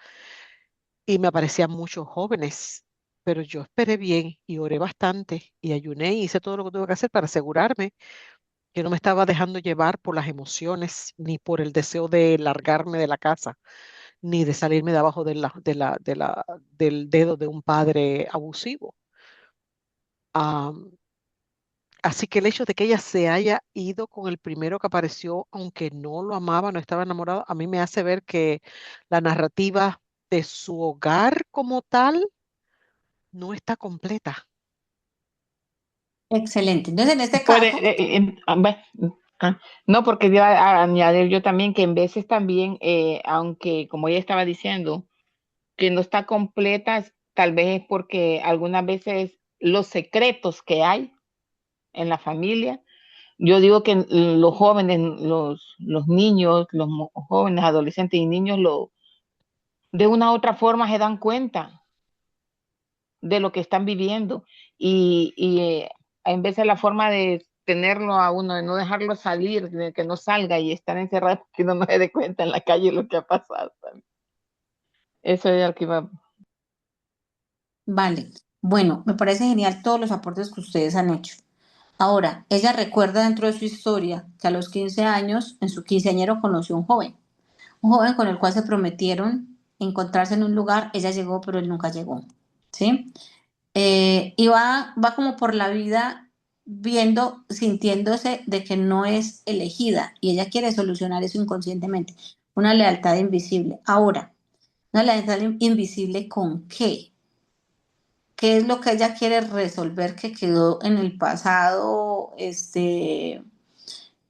y me aparecían muchos jóvenes, pero yo esperé bien y oré bastante y ayuné y hice todo lo que tuve que hacer para asegurarme que no me estaba dejando llevar por las emociones ni por el deseo de largarme de la casa, ni de salirme de abajo del dedo de un padre abusivo. Ah, Así que el hecho de que ella se haya ido con el primero que apareció, aunque no lo amaba, no estaba enamorado, a mí me hace ver que la narrativa de su hogar como tal no está completa. Excelente. Entonces, en este Puede, caso, bueno, no, porque iba a añadir yo también que en veces también, aunque como ella estaba diciendo, que no está completa, tal vez es porque algunas veces los secretos que hay en la familia, yo digo que los jóvenes, los niños, jóvenes, adolescentes y niños, de una u otra forma se dan cuenta de lo que están viviendo y en vez de la forma de tenerlo a uno, de no dejarlo salir, de que no salga y estar encerrado, que uno no se dé cuenta en la calle lo que ha pasado también. Eso es lo que iba. vale. Bueno, me parece genial todos los aportes que ustedes han hecho. Ahora, ella recuerda dentro de su historia que a los 15 años, en su quinceañero, conoció un joven con el cual se prometieron encontrarse en un lugar, ella llegó, pero él nunca llegó, ¿sí? Y va como por la vida viendo, sintiéndose de que no es elegida y ella quiere solucionar eso inconscientemente. Una lealtad invisible. Ahora, una lealtad invisible ¿con qué? ¿Qué es lo que ella quiere resolver que quedó en el pasado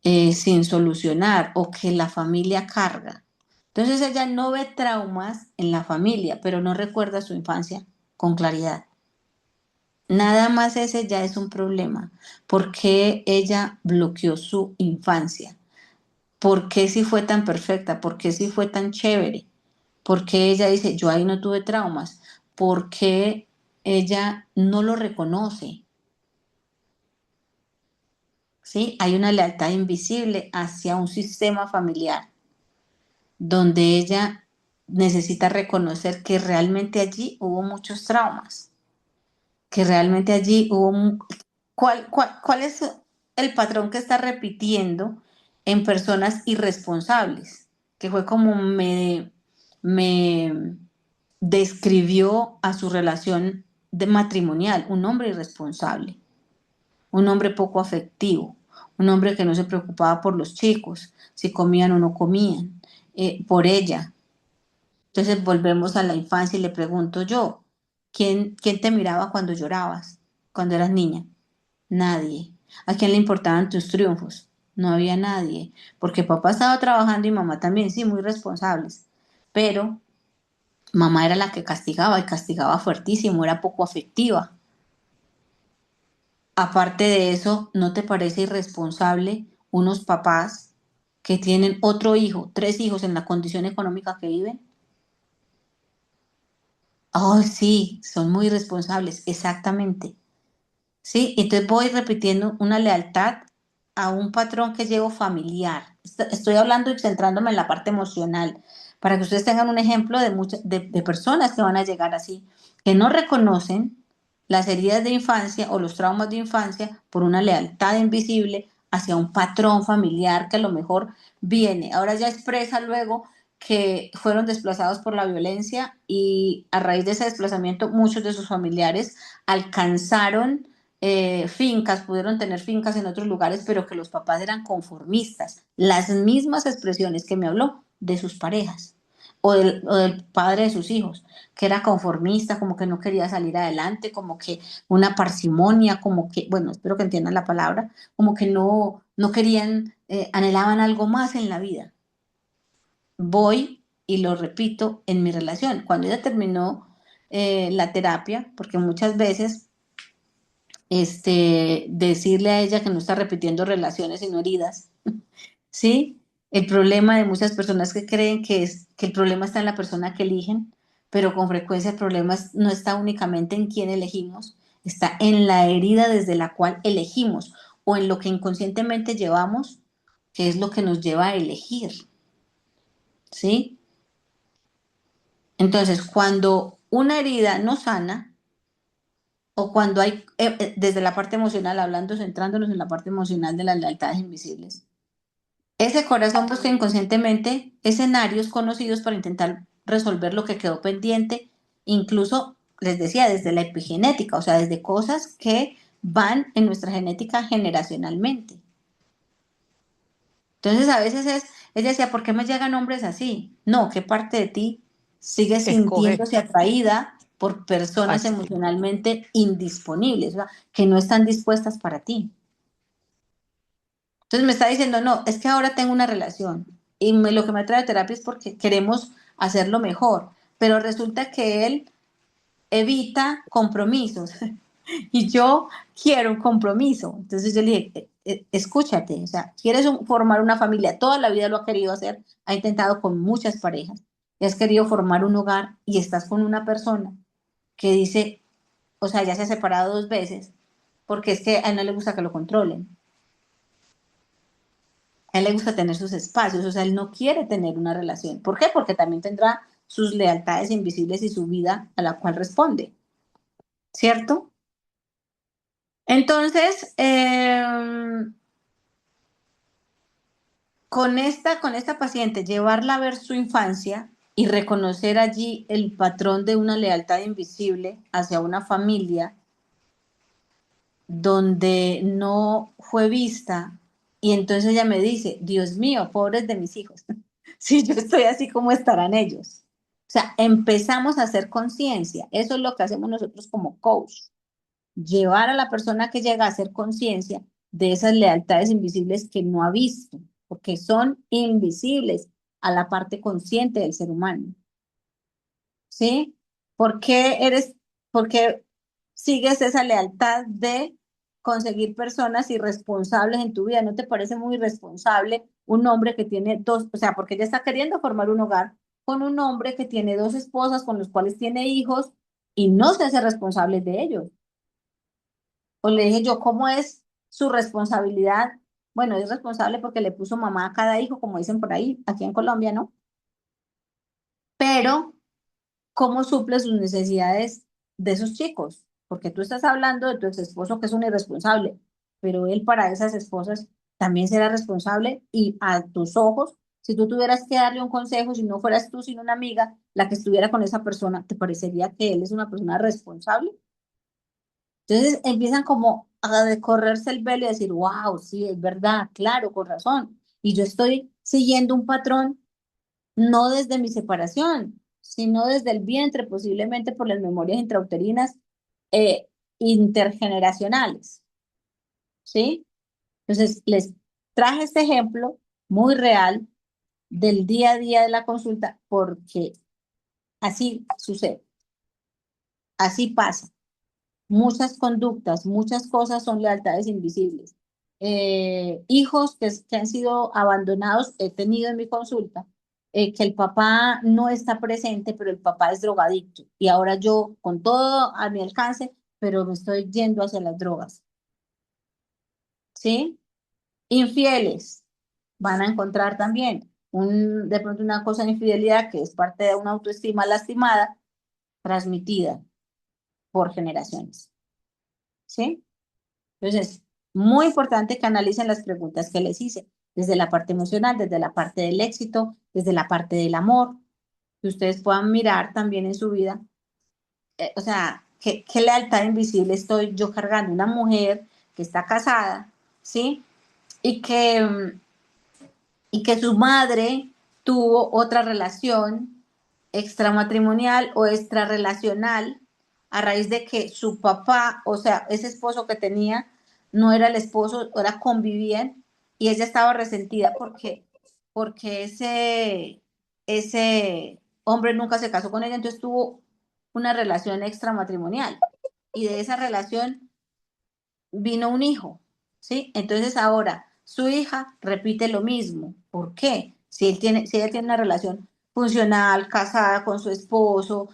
sin solucionar o que la familia carga? Entonces ella no ve traumas en la familia, pero no recuerda su infancia con claridad. Nada más ese ya es un problema. ¿Por qué ella bloqueó su infancia? ¿Por qué si fue tan perfecta? ¿Por qué si fue tan chévere? ¿Por qué ella dice, yo ahí no tuve traumas? ¿Por qué ella no lo reconoce? ¿Sí? Hay una lealtad invisible hacia un sistema familiar donde ella necesita reconocer que realmente allí hubo muchos traumas, que realmente allí hubo... ¿Cuál es el patrón que está repitiendo en personas irresponsables? Que fue como me describió a su relación de matrimonial, un hombre irresponsable, un hombre poco afectivo, un hombre que no se preocupaba por los chicos, si comían o no comían, por ella. Entonces volvemos a la infancia y le pregunto yo, ¿quién te miraba cuando llorabas, cuando eras niña? Nadie. ¿A quién le importaban tus triunfos? No había nadie, porque papá estaba trabajando y mamá también, sí, muy responsables, pero mamá era la que castigaba y castigaba fuertísimo, era poco afectiva. Aparte de eso, ¿no te parece irresponsable unos papás que tienen otro hijo, tres hijos en la condición económica que viven? Oh, sí, son muy responsables, exactamente. Sí, entonces voy repitiendo una lealtad a un patrón que llevo familiar. Estoy hablando y centrándome en la parte emocional, para que ustedes tengan un ejemplo de personas que van a llegar así, que no reconocen las heridas de infancia o los traumas de infancia por una lealtad invisible hacia un patrón familiar que a lo mejor viene. Ahora ya expresa luego que fueron desplazados por la violencia y a raíz de ese desplazamiento muchos de sus familiares alcanzaron fincas, pudieron tener fincas en otros lugares, pero que los papás eran conformistas. Las mismas expresiones que me habló de sus parejas o del padre de sus hijos, que era conformista, como que no quería salir adelante, como que una parsimonia, como que, bueno, espero que entiendan la palabra, como que no querían, anhelaban algo más en la vida. Voy y lo repito en mi relación. Cuando ella terminó la terapia, porque muchas veces decirle a ella que no está repitiendo relaciones sino heridas, ¿sí? El problema de muchas personas que creen que el problema está en la persona que eligen, pero con frecuencia el problema no está únicamente en quién elegimos, está en la herida desde la cual elegimos o en lo que inconscientemente llevamos, que es lo que nos lleva a elegir, ¿sí? Entonces, cuando una herida no sana, o cuando hay, desde la parte emocional, hablando, centrándonos en la parte emocional de las lealtades invisibles, ese corazón busca inconscientemente escenarios conocidos para intentar resolver lo que quedó pendiente, incluso, les decía, desde la epigenética, o sea, desde cosas que van en nuestra genética generacionalmente. Entonces, a veces ella decía, ¿por qué me llegan hombres así? No, ¿qué parte de ti sigue Escoge sintiéndose atraída por personas así mismo. emocionalmente indisponibles, o sea, que no están dispuestas para ti? Entonces me está diciendo, no, es que ahora tengo una relación y lo que me trae a terapia es porque queremos hacerlo mejor, pero resulta que él evita compromisos y yo quiero un compromiso. Entonces yo le dije, escúchate, o sea, quieres formar una familia, toda la vida lo ha querido hacer, ha intentado con muchas parejas, y has querido formar un hogar y estás con una persona que dice, o sea, ya se ha separado dos veces, porque es que a él no le gusta que lo controlen. A él le gusta tener sus espacios, o sea, él no quiere tener una relación. ¿Por qué? Porque también tendrá sus lealtades invisibles y su vida a la cual responde, ¿cierto? Entonces, con esta paciente, llevarla a ver su infancia y reconocer allí el patrón de una lealtad invisible hacia una familia donde no fue vista, y entonces ella me dice, Dios mío, pobres de mis hijos, si yo estoy así, ¿cómo estarán ellos? O sea, empezamos a hacer conciencia, eso es lo que hacemos nosotros como coach, llevar a la persona que llega a hacer conciencia de esas lealtades invisibles que no ha visto, porque son invisibles a la parte consciente del ser humano. ¿Sí? ¿Por qué por qué sigues esa lealtad de conseguir personas irresponsables en tu vida? ¿No te parece muy irresponsable un hombre que tiene dos, o sea, porque ella está queriendo formar un hogar con un hombre que tiene dos esposas con los cuales tiene hijos y no se hace responsable de ellos? O le dije yo, ¿cómo es su responsabilidad? Bueno, es responsable porque le puso mamá a cada hijo, como dicen por ahí, aquí en Colombia, ¿no? Pero cómo suple sus necesidades de esos chicos, porque tú estás hablando de tu ex esposo que es un irresponsable, pero él para esas esposas también será responsable y a tus ojos, si tú tuvieras que darle un consejo, si no fueras tú, sino una amiga, la que estuviera con esa persona, ¿te parecería que él es una persona responsable? Entonces empiezan como a decorrerse el velo y a decir, wow, sí, es verdad, claro, con razón. Y yo estoy siguiendo un patrón no desde mi separación, sino desde el vientre, posiblemente por las memorias intrauterinas eh, intergeneracionales, ¿sí? Entonces, les traje este ejemplo muy real del día a día de la consulta porque así sucede, así pasa. Muchas conductas, muchas cosas son lealtades invisibles. Hijos que han sido abandonados, he tenido en mi consulta, que el papá no está presente, pero el papá es drogadicto. Y ahora yo, con todo a mi alcance, pero me estoy yendo hacia las drogas. ¿Sí? Infieles, van a encontrar también de pronto una cosa de infidelidad que es parte de una autoestima lastimada, transmitida por generaciones. ¿Sí? Entonces, muy importante que analicen las preguntas que les hice, desde la parte emocional, desde la parte del éxito, desde la parte del amor, que ustedes puedan mirar también en su vida, o sea, ¿qué lealtad invisible estoy yo cargando? Una mujer que está casada, ¿sí? Y y que su madre tuvo otra relación extramatrimonial o extrarrelacional a raíz de que su papá, o sea, ese esposo que tenía, no era el esposo, ahora convivían y ella estaba resentida porque ese hombre nunca se casó con ella, entonces tuvo una relación extramatrimonial y de esa relación vino un hijo, ¿sí? Entonces ahora su hija repite lo mismo. ¿Por qué? Si ella tiene una relación funcional, casada con su esposo,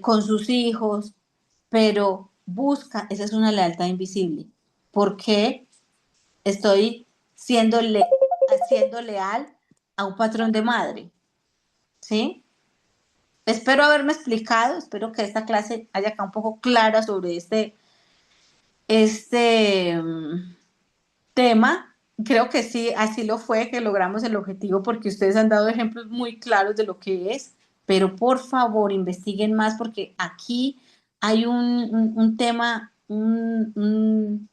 con sus hijos, pero busca, esa es una lealtad invisible. ¿Por qué estoy siendo leal a un patrón de madre? ¿Sí? Espero haberme explicado, espero que esta clase haya acá un poco clara sobre este tema. Creo que sí, así lo fue, que logramos el objetivo porque ustedes han dado ejemplos muy claros de lo que es, pero por favor investiguen más porque aquí hay un tema, un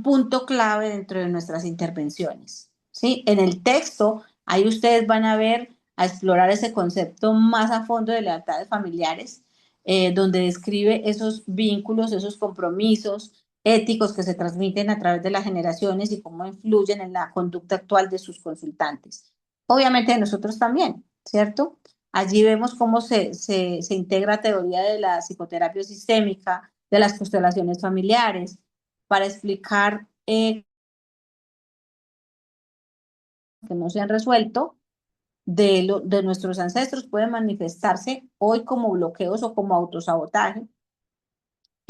punto clave dentro de nuestras intervenciones. ¿Sí? En el texto, ahí ustedes van a ver, a explorar ese concepto más a fondo de lealtades familiares, donde describe esos vínculos, esos compromisos éticos que se transmiten a través de las generaciones y cómo influyen en la conducta actual de sus consultantes. Obviamente de nosotros también, ¿cierto? Allí vemos cómo se integra teoría de la psicoterapia sistémica, de las constelaciones familiares, para explicar que no se han resuelto de nuestros ancestros pueden manifestarse hoy como bloqueos o como autosabotaje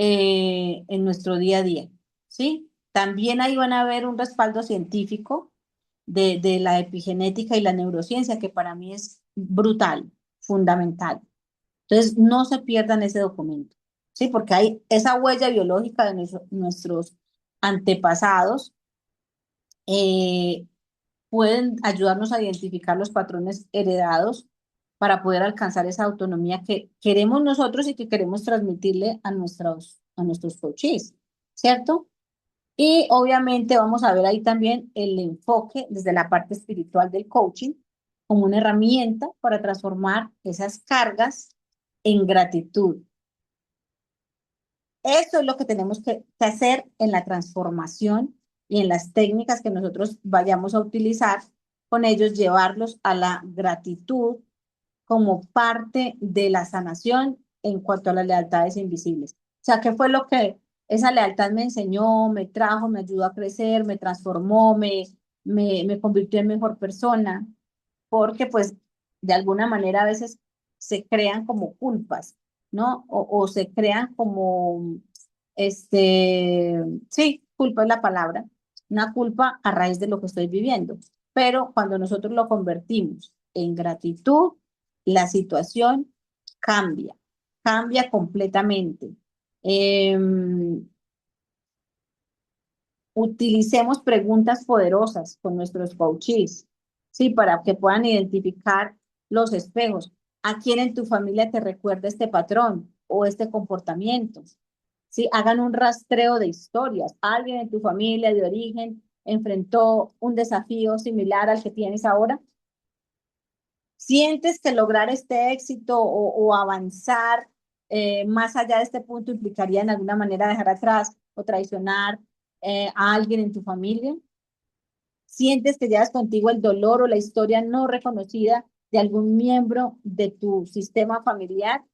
en nuestro día a día, ¿sí? También ahí van a ver un respaldo científico de la epigenética y la neurociencia, que para mí es brutal, fundamental. Entonces, no se pierdan ese documento. ¿sí? Porque hay esa huella biológica de nuestros antepasados, eh, pueden ayudarnos a identificar los patrones heredados para poder alcanzar esa autonomía que queremos nosotros y que queremos transmitirle a nuestros coaches, ¿cierto? Y obviamente vamos a ver ahí también el enfoque desde la parte espiritual del coaching como una herramienta para transformar esas cargas en gratitud. Eso es lo que tenemos que hacer en la transformación y en las técnicas que nosotros vayamos a utilizar con ellos, llevarlos a la gratitud como parte de la sanación en cuanto a las lealtades invisibles. O sea, ¿qué fue lo que esa lealtad me enseñó, me trajo, me ayudó a crecer, me transformó, me convirtió en mejor persona? Porque pues de alguna manera a veces se crean como culpas, ¿no? O se crean como, sí, culpa es la palabra, una culpa a raíz de lo que estoy viviendo. Pero cuando nosotros lo convertimos en gratitud, la situación cambia, cambia completamente. Em, Utilicemos preguntas poderosas con nuestros coaches, ¿sí? Para que puedan identificar los espejos. ¿A quién en tu familia te recuerda este patrón o este comportamiento? ¿Sí? Hagan un rastreo de historias. ¿Alguien en tu familia de origen enfrentó un desafío similar al que tienes ahora? ¿Sientes que lograr este éxito o avanzar más allá de este punto implicaría en alguna manera dejar atrás o traicionar a alguien en tu familia? ¿Sientes que llevas contigo el dolor o la historia no reconocida de algún miembro de tu sistema familiar?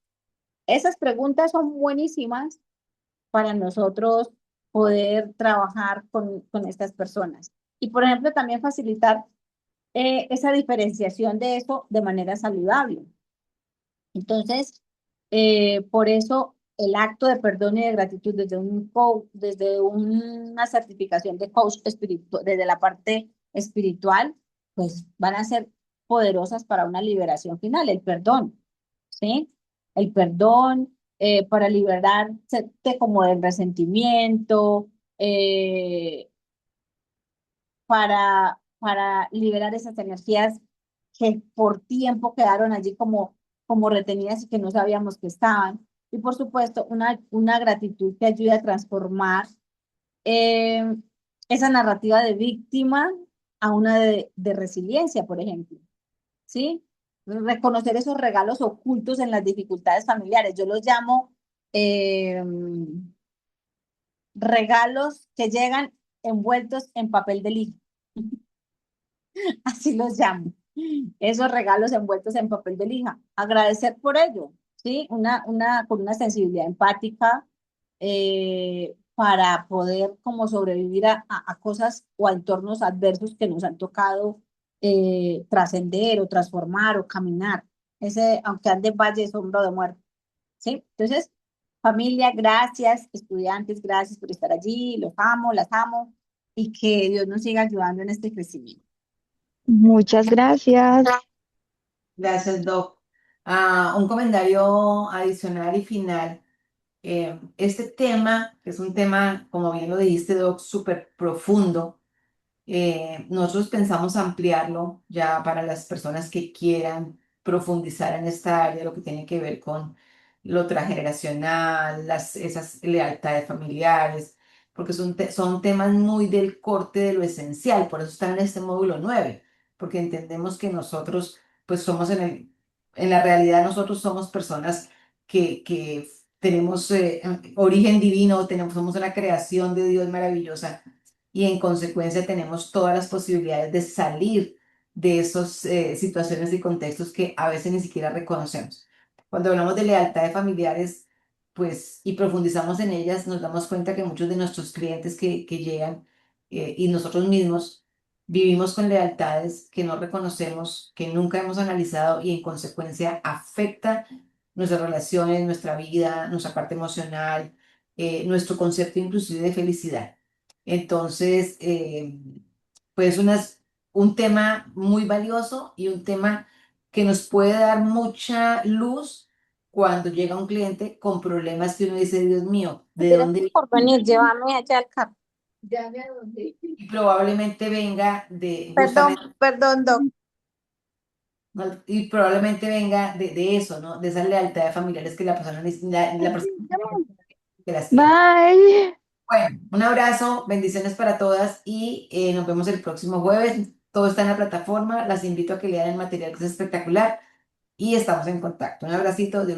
Esas preguntas son buenísimas para nosotros poder trabajar con estas personas. Y, por ejemplo, también facilitar esa diferenciación de eso de manera saludable. Entonces, por eso el acto de perdón y de gratitud desde un desde una certificación de coach espiritual, desde la parte espiritual, pues van a ser poderosas para una liberación final, el perdón, ¿sí? El perdón para liberarte como del resentimiento, para liberar esas energías que por tiempo quedaron allí como retenidas y que no sabíamos que estaban. Y por supuesto, una gratitud que ayude a transformar eh, esa narrativa de víctima a una de resiliencia, por ejemplo, ¿sí? Reconocer esos regalos ocultos en las dificultades familiares. Yo los llamo eh, regalos que llegan envueltos en papel de lija. Así los llamo. Esos regalos envueltos en papel de lija. Agradecer por ello, ¿sí? Con una sensibilidad empática para poder como sobrevivir a cosas o a entornos adversos que nos han tocado trascender o transformar o caminar. Ese, aunque ande en valle de sombra de muerte, ¿sí? Entonces, familia, gracias. Estudiantes, gracias por estar allí. Los amo, las amo. Y que Dios nos siga ayudando en este crecimiento. Muchas gracias. Gracias, Doc. Un comentario adicional y final. Este tema, que es un tema, como bien lo dijiste, Doc, súper profundo, nosotros pensamos ampliarlo ya para las personas que quieran profundizar en esta área, lo que tiene que ver con lo transgeneracional, esas lealtades familiares, porque son temas muy del corte de lo esencial, por eso están en este módulo 9 porque entendemos que nosotros, pues somos en la realidad nosotros somos personas que tenemos origen divino, somos una creación de Dios maravillosa y en consecuencia tenemos todas las posibilidades de salir de esas situaciones y contextos que a veces ni siquiera reconocemos. Cuando hablamos de lealtades familiares, pues, y profundizamos en ellas, nos damos cuenta que muchos de nuestros clientes que llegan y nosotros mismos vivimos con lealtades que no reconocemos, que nunca hemos analizado y en consecuencia afecta nuestras relaciones, nuestra vida, nuestra parte emocional, nuestro concepto inclusive de felicidad. Entonces, pues un tema muy valioso y un tema que nos puede dar mucha luz cuando llega un cliente con problemas que uno dice, Dios mío, ¿de Gracias dónde? por venir, llévame allá al carro. Y probablemente venga de Perdón, justamente, perdón, Doc. ¿no? Y probablemente venga de eso, ¿no? De esa lealtad de familiares que la persona que las tiene. Bye. Bueno, un abrazo, bendiciones para todas y nos vemos el próximo jueves. Todo está en la plataforma. Las invito a que lean el material que es espectacular y estamos en contacto. Un abracito. Dios los